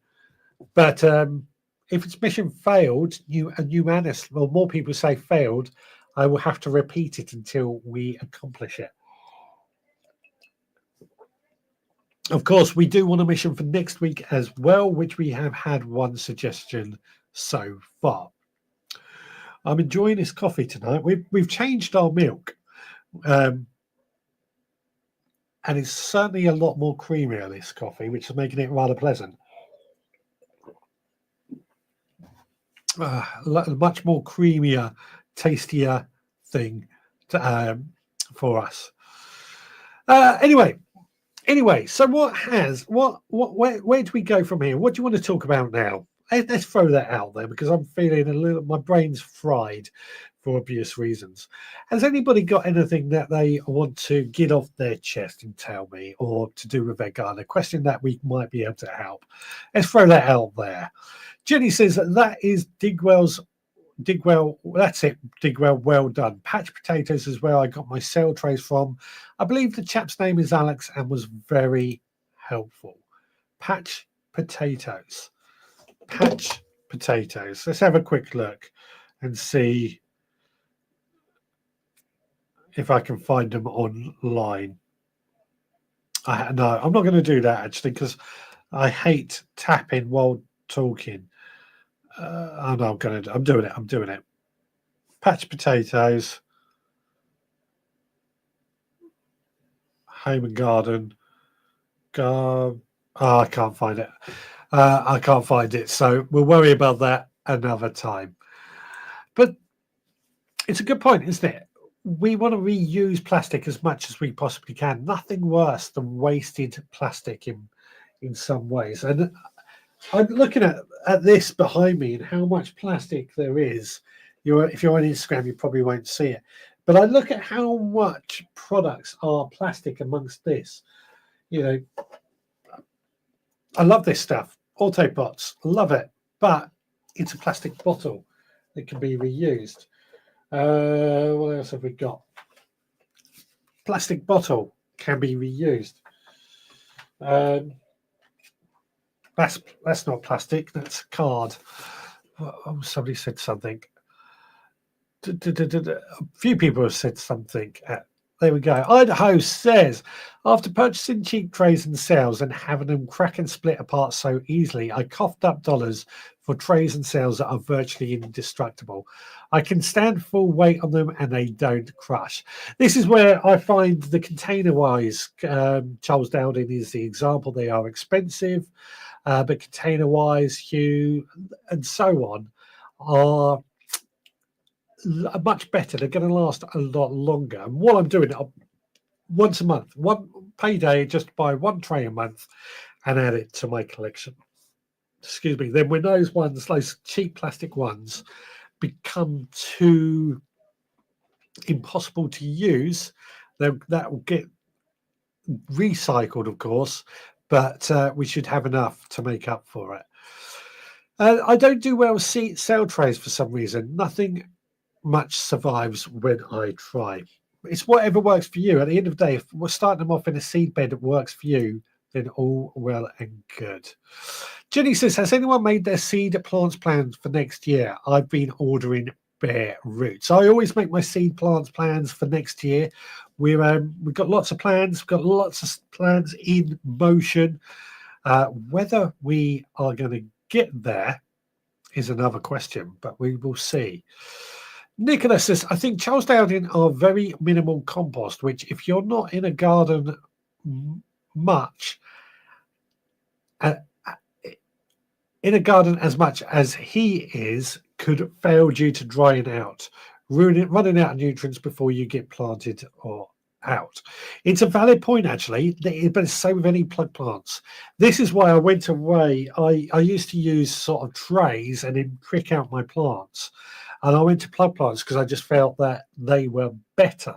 But if it's mission failed, more people say failed, I will have to repeat it until we accomplish it. Of course, we do want a mission for next week as well, which we have had one suggestion so far. I'm enjoying this coffee tonight. We've changed our milk. and it's certainly a lot more creamier, this coffee, which is making it rather pleasant. Much more creamier, tastier thing for us. Anyway, so where do we go from here? What do you want to talk about now? Let's throw that out there, because I'm feeling my brain's fried for obvious reasons. Has anybody got anything that they want to get off their chest and tell me, or to do with their garden? A question that we might be able to help. Let's throw that out there. Jenny says that is Digwell. That's it, Digwell. Well done. Patch potatoes is where I got my sale trays from. I believe the chap's name is Alex and was very helpful. Patch potatoes. Patch potatoes. Let's have a quick look and see if I can find them online. No, I'm not going to do that, actually, because I hate tapping while talking. I'm doing it. Patch potatoes. Home and garden. I can't find it. I can't find it. So we'll worry about that another time. But it's a good point, isn't it? We want to reuse plastic as much as we possibly can. Nothing worse than wasted plastic in some ways. And I'm looking at this behind me and how much plastic there is. If you're on Instagram, you probably won't see it. But I look at how much products are plastic amongst this. I love this stuff. Auto pots, love it. But it's a plastic bottle that can be reused. What else have we got? Plastic bottle can be reused. That's not plastic. That's card. Oh, somebody said something. A few people have said something. There we go. Idaho says, after purchasing cheap trays and sales and having them crack and split apart so easily, I coughed up dollars for trays and sales that are virtually indestructible. I can stand full weight on them and they don't crush. This is where I find the container-wise, Charles Dowding is the example. They are expensive, but container-wise, Hue, and so on are much better. They're going to last a lot longer. And what I'm doing, once a month, one payday, just buy one tray a month and add it to my collection. Excuse me. Then when those cheap plastic ones, become too impossible to use, that will get recycled, of course, but we should have enough to make up for it. I don't do well with sale trays for some reason. Nothing much survives when I try. It's whatever works for you. At the end of the day, if we're starting them off in a seed bed that works for you, then all well and good. Jenny says, has anyone made their seed plants plans for next year? I've been ordering bare roots. I always make my seed plants plans for next year. We've got lots of plans. We've got lots of plans in motion. Whether we are going to get there is another question, but we will see. Nicholas says, I think Charles Dowding are very minimal compost, which if you're not in a garden much, in a garden as much as he is, could fail due to drying out, running out of nutrients before you get planted or out. It's a valid point, actually, but it's the same with any plug plants. This is why I went away. I used to use sort of trays and then prick out my plants. And I went to plug plants because I just felt that they were better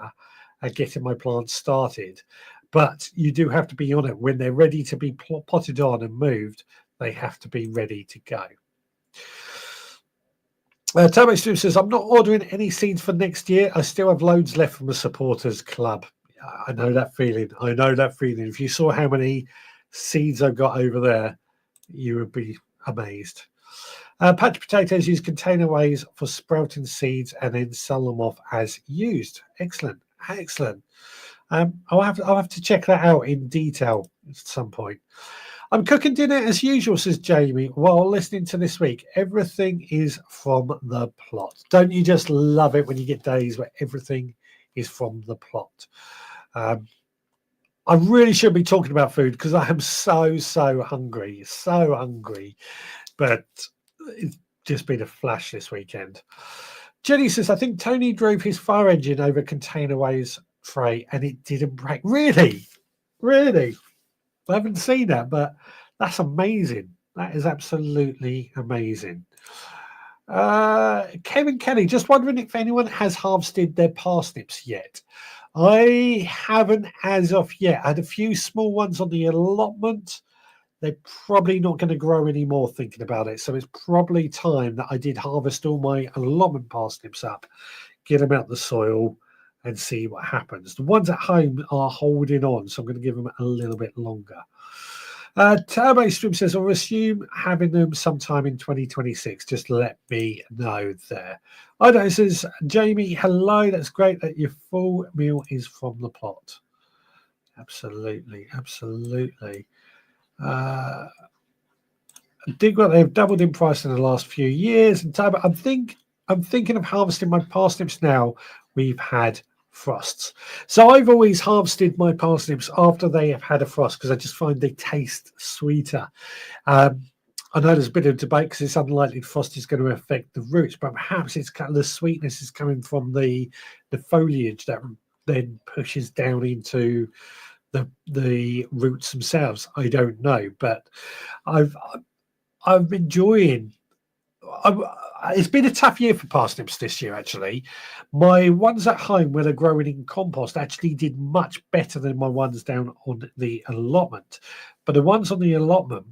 at getting my plants started. But you do have to be on it. When they're ready to be potted on and moved, they have to be ready to go. Tomo Stu says, I'm not ordering any seeds for next year. I still have loads left from the supporters club. I know that feeling. If you saw how many seeds I've got over there, you would be amazed. Patch potatoes use container ways for sprouting seeds and then sell them off as used. Excellent. I'll have to check that out in detail at some point. I'm cooking dinner as usual, says Jamie, while listening to This Week. Everything is from the plot. Don't you just love it when you get days where everything is from the plot? I really should be talking about food because I am so hungry, but it's just been a flash this weekend. Jenny says, I think Tony drove his fire engine over Containerways tray and it didn't break. Really? I haven't seen that, but that's amazing. That is absolutely amazing. Kevin Kelly, just wondering if anyone has harvested their parsnips yet. I haven't as of yet. I had a few small ones on the allotment. They're probably not going to grow anymore thinking about it. So it's probably time that I did harvest all my allotment parsnips up, get them out the soil and see what happens. The ones at home are holding on, so I'm going to give them a little bit longer. Turbo Stream says, I'll assume having them sometime in 2026. Just let me know there. I know, it says, Jamie, hello. That's great that your full meal is from the plot. Absolutely. Digwell, they've doubled in price in the last few years. And Turbo, I'm thinking of harvesting my parsnips now. We've had frosts. So I've always harvested my parsnips after they have had a frost because I just find they taste sweeter. I know there's a bit of debate because it's unlikely the frost is going to affect the roots, but perhaps it's kind of the sweetness is coming from the foliage that then pushes down into the roots themselves. I don't know, but I'm enjoying. It's been a tough year for parsnips this year, actually. My ones at home, where they're growing in compost, actually did much better than my ones down on the allotment. But the ones on the allotment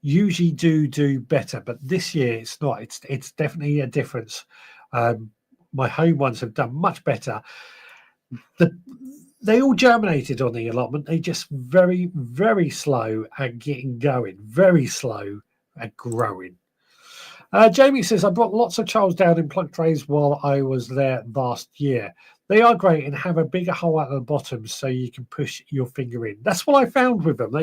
usually do better. But this year, it's not. It's definitely a difference. My home ones have done much better. They all germinated on the allotment. They just very slow at getting going, very slow at growing. Jamie says, I brought lots of Charles down in plug trays while I was there last year. They are great and have a bigger hole at the bottom so you can push your finger in. That's what I found with them.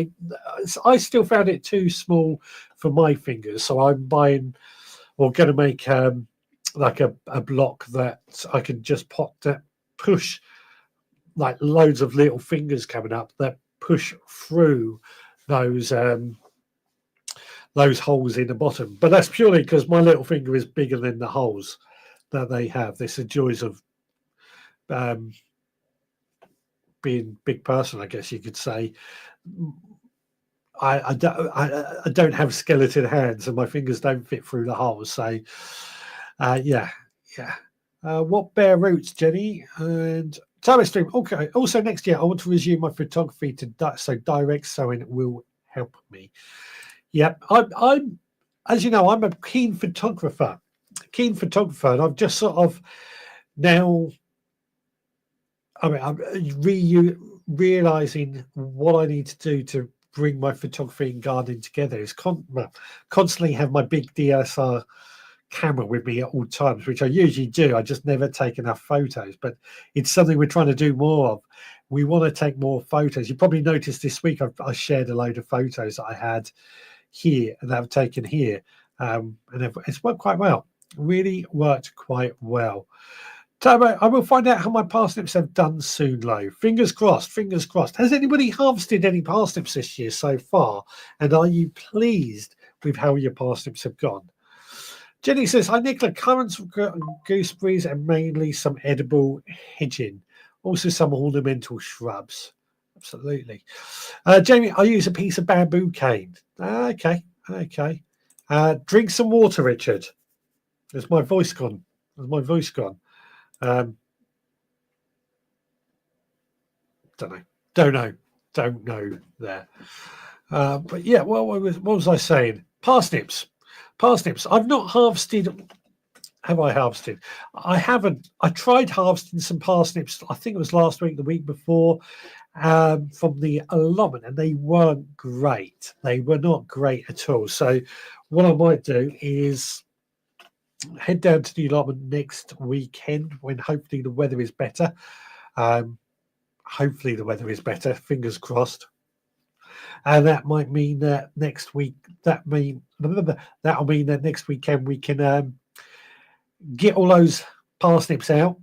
I still found it too small for my fingers, so I'm buying or going to make like a block that I can just push like loads of little fingers coming up that push through those holes in the bottom. But that's purely because my little finger is bigger than the holes that they have. This is the joys of being big person, I guess you could say. I don't have skeleton hands and my fingers don't fit through the holes. So yeah. What bare roots, Jenny? And Time Stream. Okay. Also next year I want to resume my photography so direct sewing will help me. Yep, I'm, as you know, I'm a keen photographer, and I've just sort of now, I'm realizing what I need to do to bring my photography and gardening together is constantly have my big DSLR camera with me at all times, which I usually do. I just never take enough photos, but it's something we're trying to do more of. We want to take more photos. You probably noticed this week I shared a load of photos that I had here and I've taken here, and it's worked quite well. Really worked quite well. Tomo, I will find out how my parsnips have done soon, Lo. Fingers crossed, fingers crossed. Has anybody harvested any parsnips this year so far? And are you pleased with how your parsnips have gone? Jenny says, hi, Nicola. Currants, gooseberries, and mainly some edible hedging. Also some ornamental shrubs. Absolutely. Jamie, I use a piece of bamboo cane. Okay. Drink some water, Richard. Has my voice gone? Don't know there. But yeah, well, what was I saying? Parsnips. I've not harvested. Have I harvested? I haven't. I tried harvesting some parsnips. I think it was last week, the week before, from the allotment, and they weren't great. They were not great at all. So what I might do is head down to the allotment next weekend when hopefully the weather is better. Fingers crossed. And that might mean that next week, that'll mean that next weekend we can get all those parsnips out,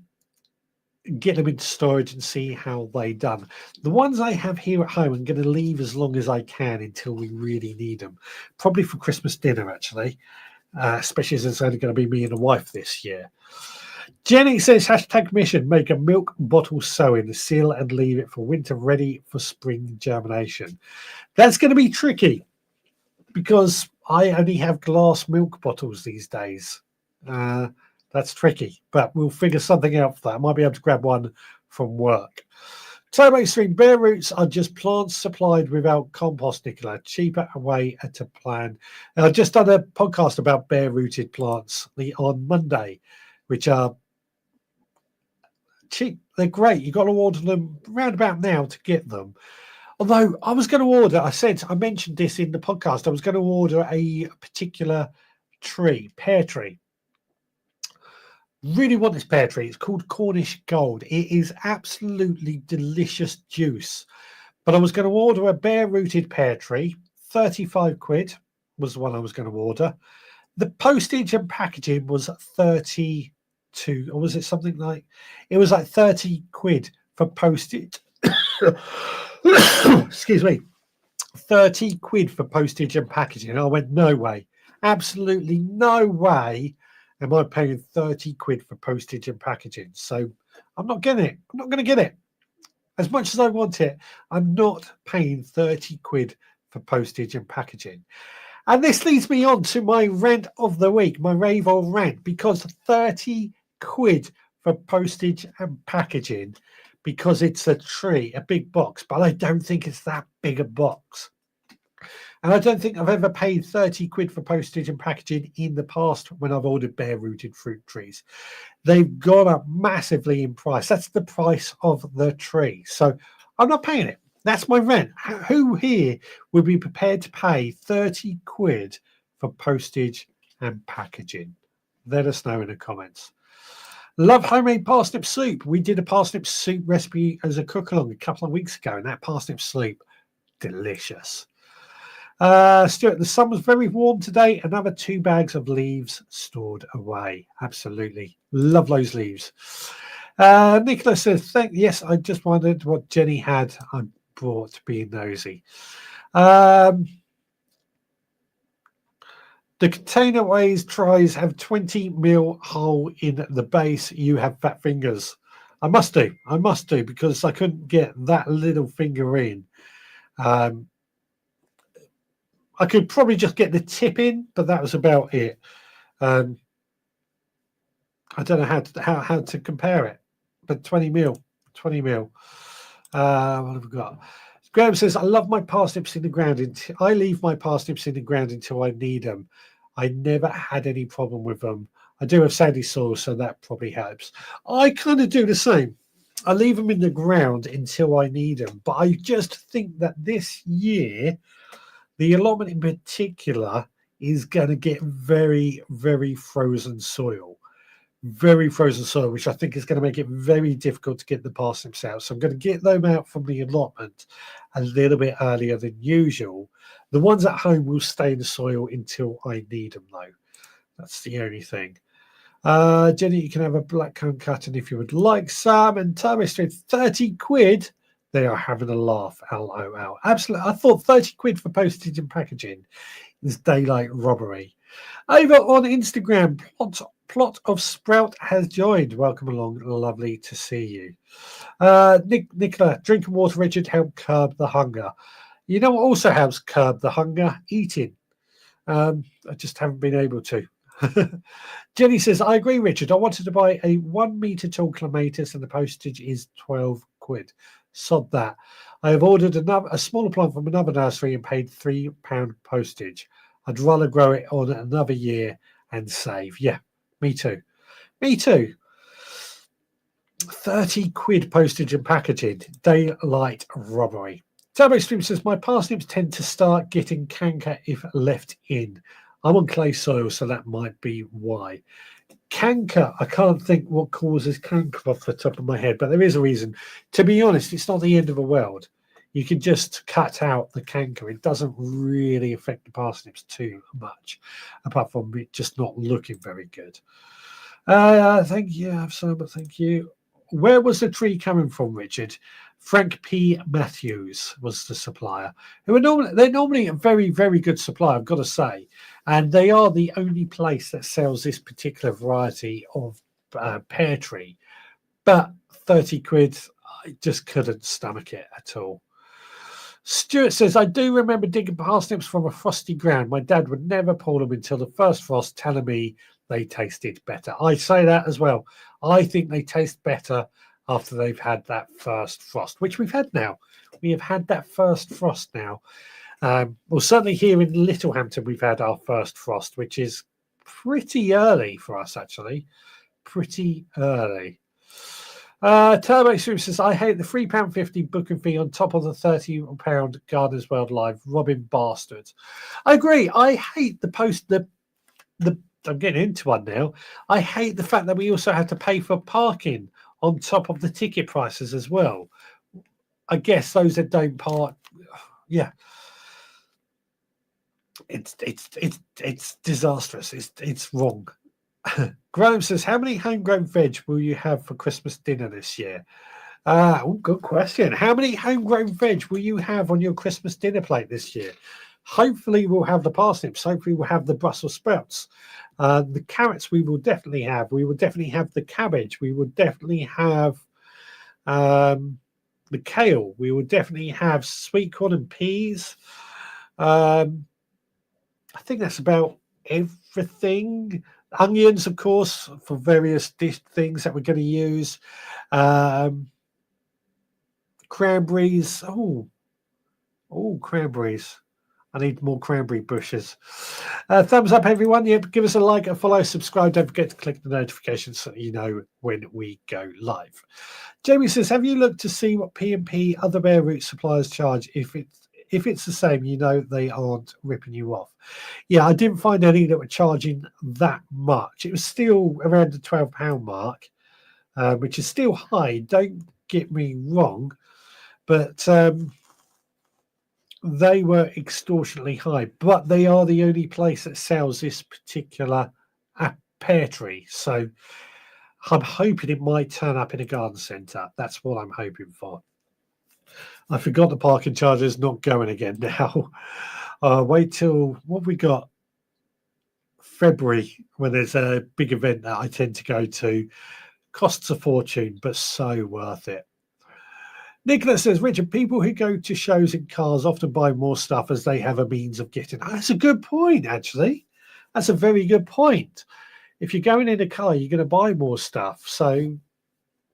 get them into storage and see how they done. The ones I have here at home, I'm going to leave as long as I can until we really need them. Probably for Christmas dinner, actually, especially as it's only going to be me and the wife this year. Jenny says, hashtag mission, make a milk bottle sewing, seal and leave it for winter, ready for spring germination. That's going to be tricky because I only have glass milk bottles these days. That's tricky, but we'll figure something out for that. I might be able to grab one from work. Turbo Stream, bare roots are just plants supplied without compost, Nicola. Cheaper way to plan. I've just done a podcast about bare rooted plants on Monday, which are cheap. They're great. You've got to order them round about now to get them. Although I was going to order, I mentioned this in the podcast, I was going to order a particular tree, pear tree. Really want this pear tree. It's called Cornish Gold. It is absolutely delicious juice. But I was going to order a bare-rooted pear tree. 35 quid was the one I was going to order. The postage and packaging was 32, or was it something like, it was like 30 quid for postage. Excuse me. 30 quid for postage and packaging. I went, no way. Absolutely no way am I paying 30 quid for postage and packaging. So I'm not getting it. I'm not going to get it. As much as I want it, I'm not paying 30 quid for postage and packaging. And this leads me on to my rant of the week, my rave or rant, because 30 quid for postage and packaging, because it's a tree, a big box, but I don't think it's that big a box. And I don't think I've ever paid 30 quid for postage and packaging in the past when I've ordered bare-rooted fruit trees. They've gone up massively in price. That's the price of the tree. So I'm not paying it. That's my rent. Who here would be prepared to pay 30 quid for postage and packaging? Let us know in the comments. Love homemade parsnip soup. We did a parsnip soup recipe as a cook-along a couple of weeks ago, and that parsnip soup, delicious. Stuart, the sun was very warm today. Another 2 bags of leaves stored away. Absolutely. Love those leaves. Nicola says, yes, I just wondered what Jenny had. I brought being nosy. The container weighs tries have 20 mil hole in the base. You have fat fingers. I must do because I couldn't get that little finger in. I could probably just get the tip in, but that was about it. I don't know how to compare it, but 20 mil. What have we got? Graham says, I love my parsnips in the ground. I leave my parsnips in the ground until I need them. I never had any problem with them. I do have sandy soil, so that probably helps. I kind of do the same. I leave them in the ground until I need them. But I just think that this year, the allotment in particular is going to get very, very frozen soil. Very frozen soil, which I think is going to make it very difficult to get the parsnips out. So I'm going to get them out from the allotment a little bit earlier than usual. The ones at home will stay in the soil until I need them, though. That's the only thing. Jenny, you can have a blackcurrant cutting if you would like some. And Turbo Street, 30 quid. They are having a laugh. LOL. Absolutely. I thought 30 quid for postage and packaging is daylight robbery. Over on Instagram, Plot of Sprout has joined. Welcome along. Lovely to see you. Nicola, drinking water, Richard, help curb the hunger. You know what also helps curb the hunger? Eating. I just haven't been able to. Jenny says, I agree, Richard. I wanted to buy a 1 meter tall clematis and the postage is 12 quid. Sod that. I have ordered a smaller plant from another nursery and paid £3 postage. I'd rather grow it on another year and save. Yeah, me too. Me too. 30 quid postage and packaging. Daylight robbery. Turbo Stream says, my parsnips tend to start getting canker if left in. I'm on clay soil, so that might be why. Canker, I can't think what causes canker off the top of my head, but there is a reason. To be honest, it's not the end of the world. You can just cut out the canker. It doesn't really affect the parsnips too much, apart from it just not looking very good. Thank you, Absolut, thank you. Where was the tree coming from, Richard? Frank P. Matthews was the supplier. They're normally a very, very good supplier, I've got to say. And they are the only place that sells this particular variety of pear tree. But 30 quid, I just couldn't stomach it at all. Stuart says, I do remember digging parsnips from a frosty ground. My dad would never pull them until the first frost, telling me they tasted better. I say that as well. I think they taste better after they've had that first frost, which we've had now. We have had that first frost now. Well, certainly here in Littlehampton, we've had our first frost, which is pretty early for us, actually. Pretty early. Turbo Stream says, I hate the £3.50 booking fee on top of the £30 Gardeners World Live. Robbing bastards. I agree. I hate the I'm getting into one now. I hate the fact that we also have to pay for parking on top of the ticket prices as well. I guess those that don't park, yeah. It's disastrous. It's wrong. Graham says, how many homegrown veg will you have for Christmas dinner this year? Good question. How many homegrown veg will you have on your Christmas dinner plate this year? Hopefully we'll have the parsnips. Hopefully we'll have the Brussels sprouts. The carrots we will definitely have. We will definitely have the cabbage. We will definitely have the kale. We will definitely have sweet corn and peas. I think that's about everything. Onions, of course, for various dish things that we're going to use. Cranberries. Oh, cranberries. I need more cranberry bushes. Thumbs up, everyone. Yep, give us a like, a follow, subscribe. Don't forget to click the notifications so you know when we go live. Jamie says, have you looked to see what P&P other bare root suppliers charge? If it's the same, you know they aren't ripping you off. Yeah, I didn't find any that were charging that much. It was still around the £12 mark, which is still high. Don't get me wrong, but they were extortionately high. But they are the only place that sells this particular pear tree. So I'm hoping it might turn up in a garden centre. That's what I'm hoping for. I forgot the parking charges not going again now. Wait till what we got February when there's a big event that I tend to go to. Costs a fortune, but so worth it. Nicholas says, Richard, people who go to shows in cars often buy more stuff as they have a means of getting. That's a good point, actually. That's a very good point. If you're going in a car, you're going to buy more stuff. So,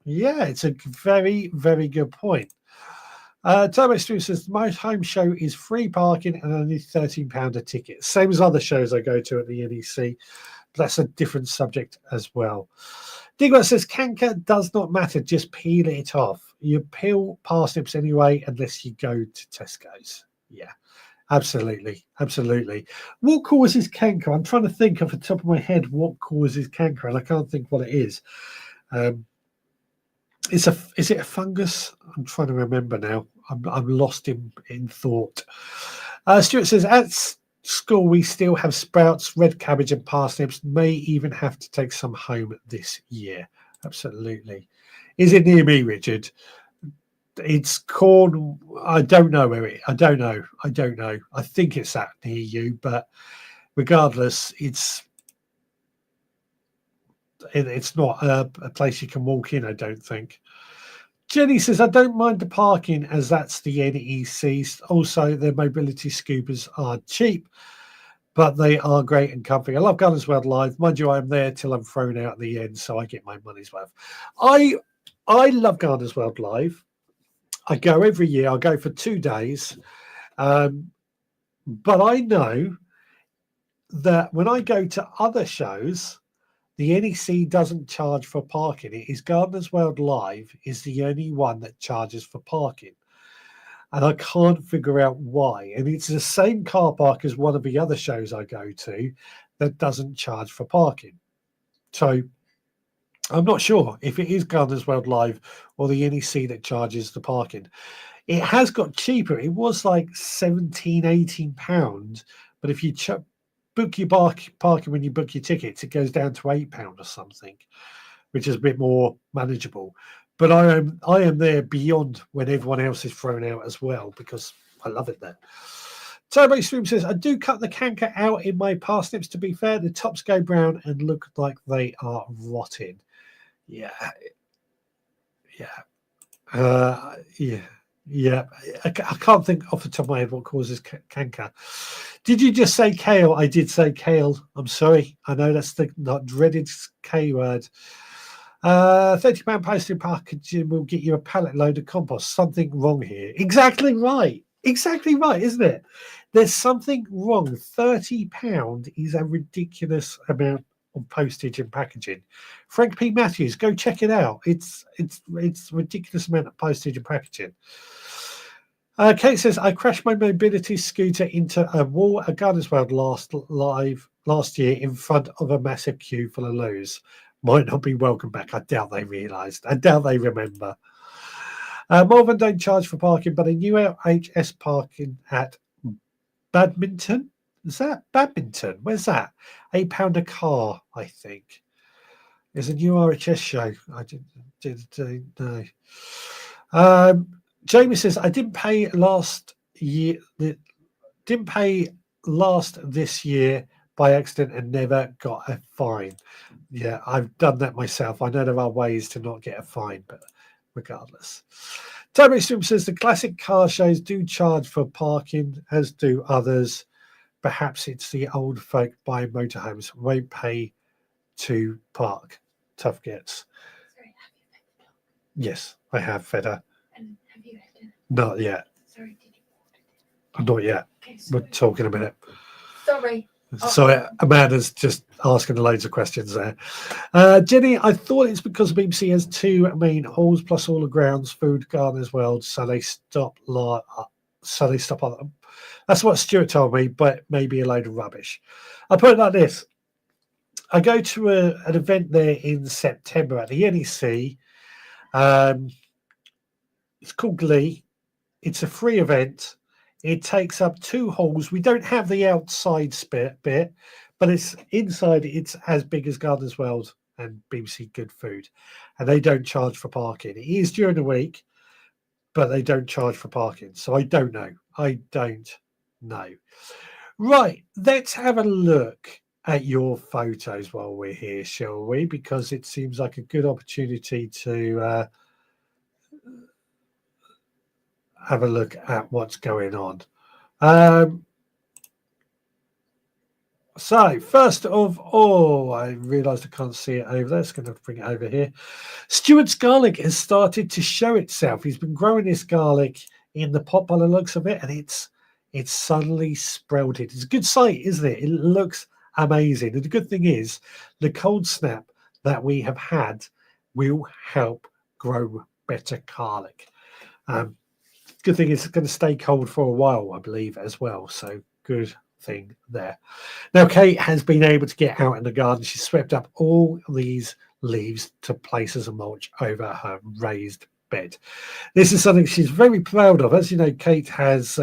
yeah, it's a very, very good point. Turbo Stream says, my home show is free parking and only £13 a ticket. Same as other shows I go to at the NEC. But that's a different subject as well. Digwell says, canker does not matter. Just peel it off. You peel parsnips anyway, unless you go to Tesco's. Yeah, absolutely. Absolutely. What causes canker? I'm trying to think off the top of my head what causes canker, and I can't think what it is. Is it a fungus? I'm trying to remember now. I'm lost in thought. Stuart says, at school we still have sprouts, red cabbage and parsnips. May even have to take some home this year. Absolutely. Is it near me, Richard? It's called, I don't know where it, I don't know. I think it's that near you, but regardless, it's not a place you can walk in, I don't think. Jenny says, I don't mind the parking as that's the NEC. Also, their mobility scooters are cheap, but they are great and comfy. I love Gardeners World Live. Mind you, I'm there till I'm thrown out at the end, so I get my money's worth. I love Gardeners World Live. I go every year. I'll go for 2 days. But I know that when I go to other shows, the NEC doesn't charge for parking. It is Gardeners World Live is the only one that charges for parking. And I can't figure out why. And it's the same car park as one of the other shows I go to that doesn't charge for parking. So I'm not sure if it is Gardeners World Live or the NEC that charges the parking. It has got cheaper. It was like £17, £18. But if you book your parking when you book your tickets, it goes down to £8 or something. which is a bit more manageable. But I am there beyond when everyone else is thrown out as well, because I love it there. Turbo Stream says, I do cut the canker out in my parsnips. To be fair, the tops go brown and look like they are rotting. Yeah. Yeah. I can't think off the top of my head what causes canker. Did you just say kale? I did say kale. I'm sorry. I know that's the not dreaded K word. £30 postage packaging will get you a pallet load of compost. Something wrong here. Exactly right, isn't it? There's something wrong. £30 is a ridiculous amount of postage and packaging. Frank P. Matthews, go check it out. It's ridiculous amount of postage and packaging. Kate says, I crashed my mobility scooter into a wall at Gardeners World last year in front of a massive queue full of loos. Might not be welcome back. I doubt they realised. I doubt they remember. Malvern don't charge for parking, but a new LHS parking at Badminton. Is that Badminton? Where's that? £8 a car, I think. There's a new RHS show. I didn't know. Jamie says, I didn't pay last year. Didn't pay last this year by accident and never got a fine. Yeah, I've done that myself. I know there are ways to not get a fine, but regardless. Toby Stream says the classic car shows do charge for parking, as do others. Perhaps it's the old folk buying motorhomes won't pay to park. Tough gets. Sorry, have you fed the dog? Yes, I have fed her. And have you had dinner? Not yet. Sorry, did you order dinner? Not yet. Okay, We're talking a minute. Sorry. So Amanda's just asking loads of questions there. Jenny, I thought it's because BBC has two main halls plus all the grounds, food, Gardeners World, so they stop on them. That's what Stuart told me, but maybe a load of rubbish. I put it like this. I go to an event there in September at the NEC. It's called Glee. It's a free event. It takes up two halls. We don't have the outside bit, but it's inside. It's as big as Gardeners World and BBC Good Food, and they don't charge for parking. It is during the week, but they don't charge for parking. So I don't know. Right, let's have a look at your photos while we're here, shall we? Because it seems like a good opportunity to have a look at what's going on. So first of all, I realised I can't see it over there. It's going to bring it over here. Stuart's garlic has started to show itself. He's been growing this garlic in the pot by the looks of it, and it's suddenly sprouted. It's a good sight, isn't it? It looks amazing. And the good thing is the cold snap that we have had will help grow better garlic. Good thing is it's going to stay cold for a while, I believe, as well. So good thing there. Now, Kate has been able to get out in the garden. She swept up all these leaves to place as a mulch over her raised bed. This is something she's very proud of. As you know, Kate has,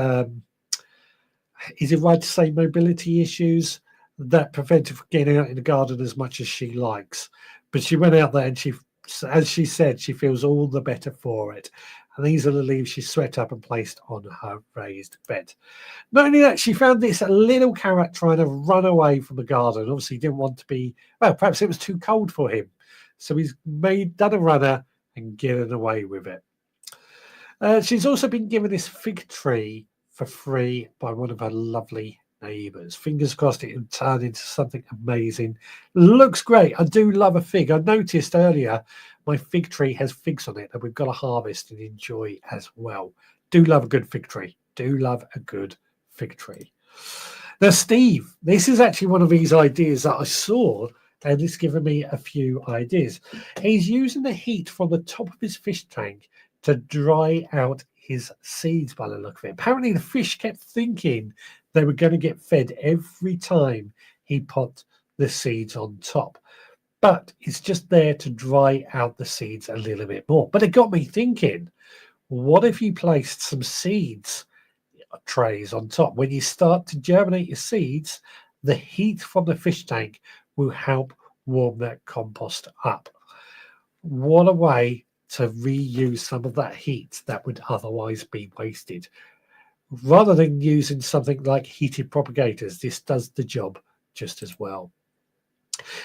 is it right to say, mobility issues that prevent her from getting out in the garden as much as she likes. But she went out there and she, as she said, she feels all the better for it. And these are the leaves she swept up and placed on her raised bed. Not only that, she found this little carrot trying to run away from the garden. Obviously, he didn't want to be, well, perhaps it was too cold for him. So he's done a runner and given away with it. She's also been given this fig tree for free by one of her lovely neighbours. Fingers crossed it will turn into something amazing. Looks great. I do love a fig. I noticed earlier my fig tree has figs on it that we've got to harvest and enjoy as well. Do love a good fig tree. Now, Steve, this is actually one of these ideas that I saw, and it's given me a few ideas. He's using the heat from the top of his fish tank to dry out his seeds by the look of it. Apparently, the fish kept thinking they were going to get fed every time he put the seeds on top. But it's just there to dry out the seeds a little bit more. But it got me thinking, what if you placed some seeds trays on top? When you start to germinate your seeds, the heat from the fish tank will help warm that compost up. What a way to reuse some of that heat that would otherwise be wasted. Rather than using something like heated propagators, this does the job just as well.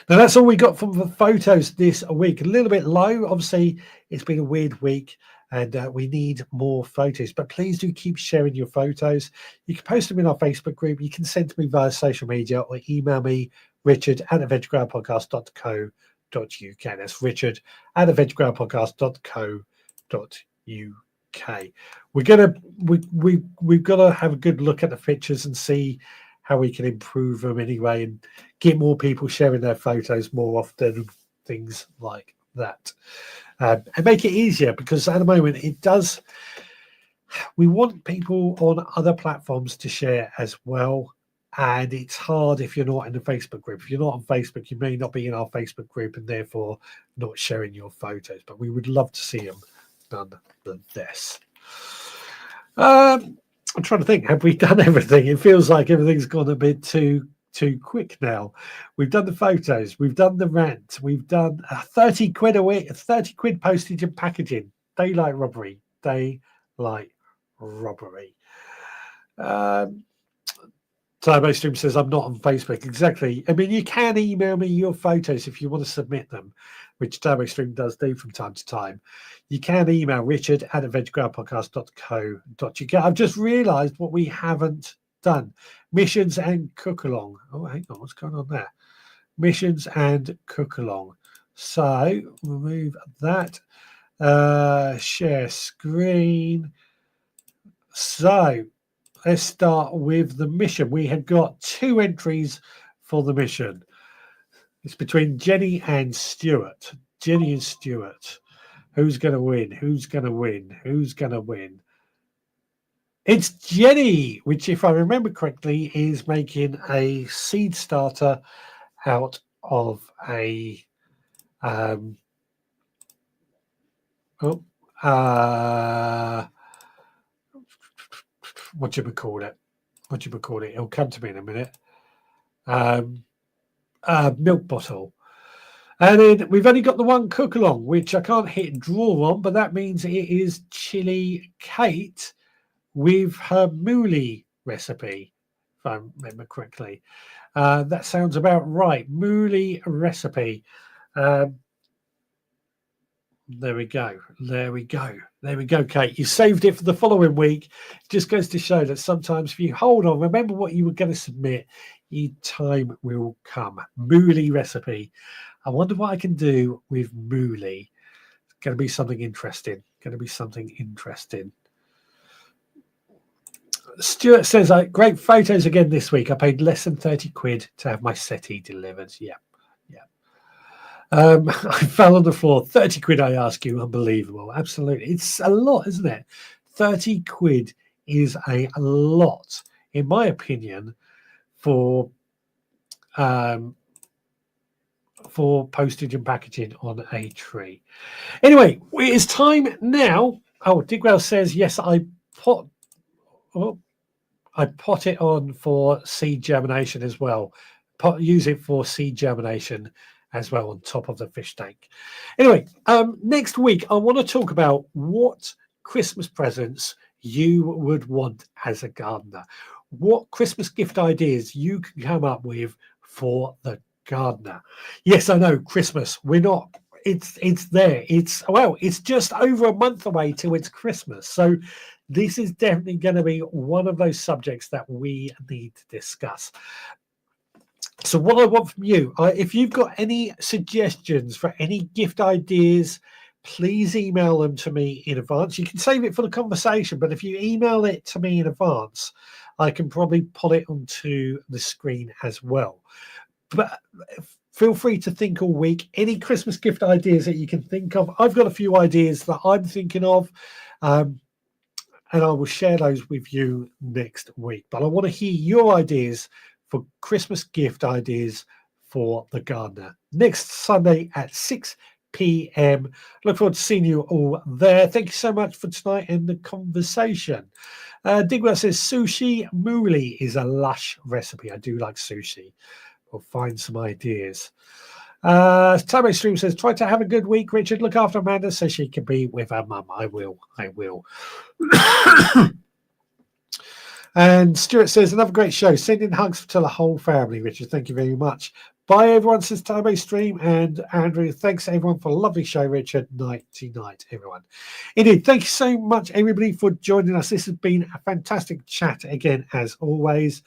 Now, that's all we got from the photos this week. A little bit low. Obviously, it's been a weird week and we need more photos. But please do keep sharing your photos. You can post them in our Facebook group. You can send to me via social media or email me, richard@theveggiegroundpodcast.co.uk. That's richard@theveggiegroundpodcast.co.uk. We've got to have a good look at the pictures and see how we can improve them anyway and get more people sharing their photos more often, things like that. And make it easier, because at the moment it does, we want people on other platforms to share as well. And it's hard if you're not in the Facebook group. If you're not on Facebook, you may not be in our Facebook group and therefore not sharing your photos. But we would love to see them nonetheless. I'm trying to think, have we done everything? It feels like everything's gone a bit too quick now. We've done the photos, we've done the rant, we've done 30 quid a week, 30 quid postage and packaging. Daylight robbery. Turbo Stream says, I'm not on Facebook. Exactly. I mean, you can email me your photos if you want to submit them, which Turbo Stream does do from time to time. You can email richard@theveggiegroundpodcast.co.uk. I've just realised what we haven't done. Missions and cook-along. Oh, hang on. What's going on there? Missions and cook-along. So, remove that. Share screen. So, let's start with the mission. We have got 2 entries for the mission. It's between Jenny and Stuart. Jenny and Stuart. Who's going to win? Who's going to win? Who's going to win? It's Jenny, which, if I remember correctly, is making a seed starter out of a what do you call it? It'll come to me in a minute. Milk bottle. And then we've only got the one cook along, which I can't hit draw on, but that means it is Chili Kate with her moolie recipe, if I remember correctly. That sounds about right. Moolie recipe. There we go. There we go. There we go, Kate. You saved it for the following week. It just goes to show that sometimes if you hold on, remember what you were going to submit, your time will come. Moolie recipe. I wonder what I can do with moolie. It's going to be something interesting. Stuart says, great photos again this week. I paid less than 30 quid to have my settee delivered. Yeah. I fell on the floor. 30 quid, I ask you. Unbelievable. Absolutely. It's a lot, isn't it? 30 quid is a lot, in my opinion, for postage and packaging on a tree. Anyway, it's time now. Oh, Digwell says, yes, I pot it on for seed germination as well. Use it for seed germination as well on top of the fish tank. Anyway, next week I want to talk about what Christmas presents you would want as a gardener. What Christmas gift ideas you can come up with for the gardener. Yes, I know, Christmas. We're not. It's there. It's just over a month away till it's Christmas. So this is definitely going to be one of those subjects that we need to discuss. So what I want from you, if you've got any suggestions for any gift ideas, please email them to me in advance. You can save it for the conversation, but if you email it to me in advance, I can probably put it onto the screen as well. But feel free to think all week. Any Christmas gift ideas that you can think of. I've got a few ideas that I'm thinking of, and I will share those with you next week. But I want to hear your ideas for Christmas gift ideas for the gardener next Sunday at 6 p.m. Look forward to seeing you all there. Thank you so much for tonight and the conversation. Digwell says sushi moolie is a lush recipe. I do like sushi. We'll find some ideas. Tomo Stream says, try to have a good week, Richard. Look after Amanda so she can be with her mum. I will. And Stuart says, another great show. Sending hugs to the whole family, Richard. Thank you very much. Bye, everyone, says Tomo Stream. And Andrew, thanks, everyone, for a lovely show, Richard. Night, everyone. Indeed, thank you so much, everybody, for joining us. This has been a fantastic chat again, as always.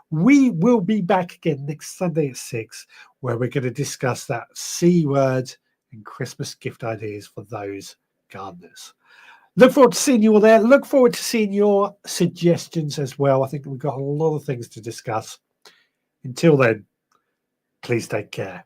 We will be back again next Sunday at 6, where we're going to discuss that C word and Christmas gift ideas for those gardeners. Look forward to seeing you all there. Look forward to seeing your suggestions as well. I think we've got a lot of things to discuss. Until then, please take care.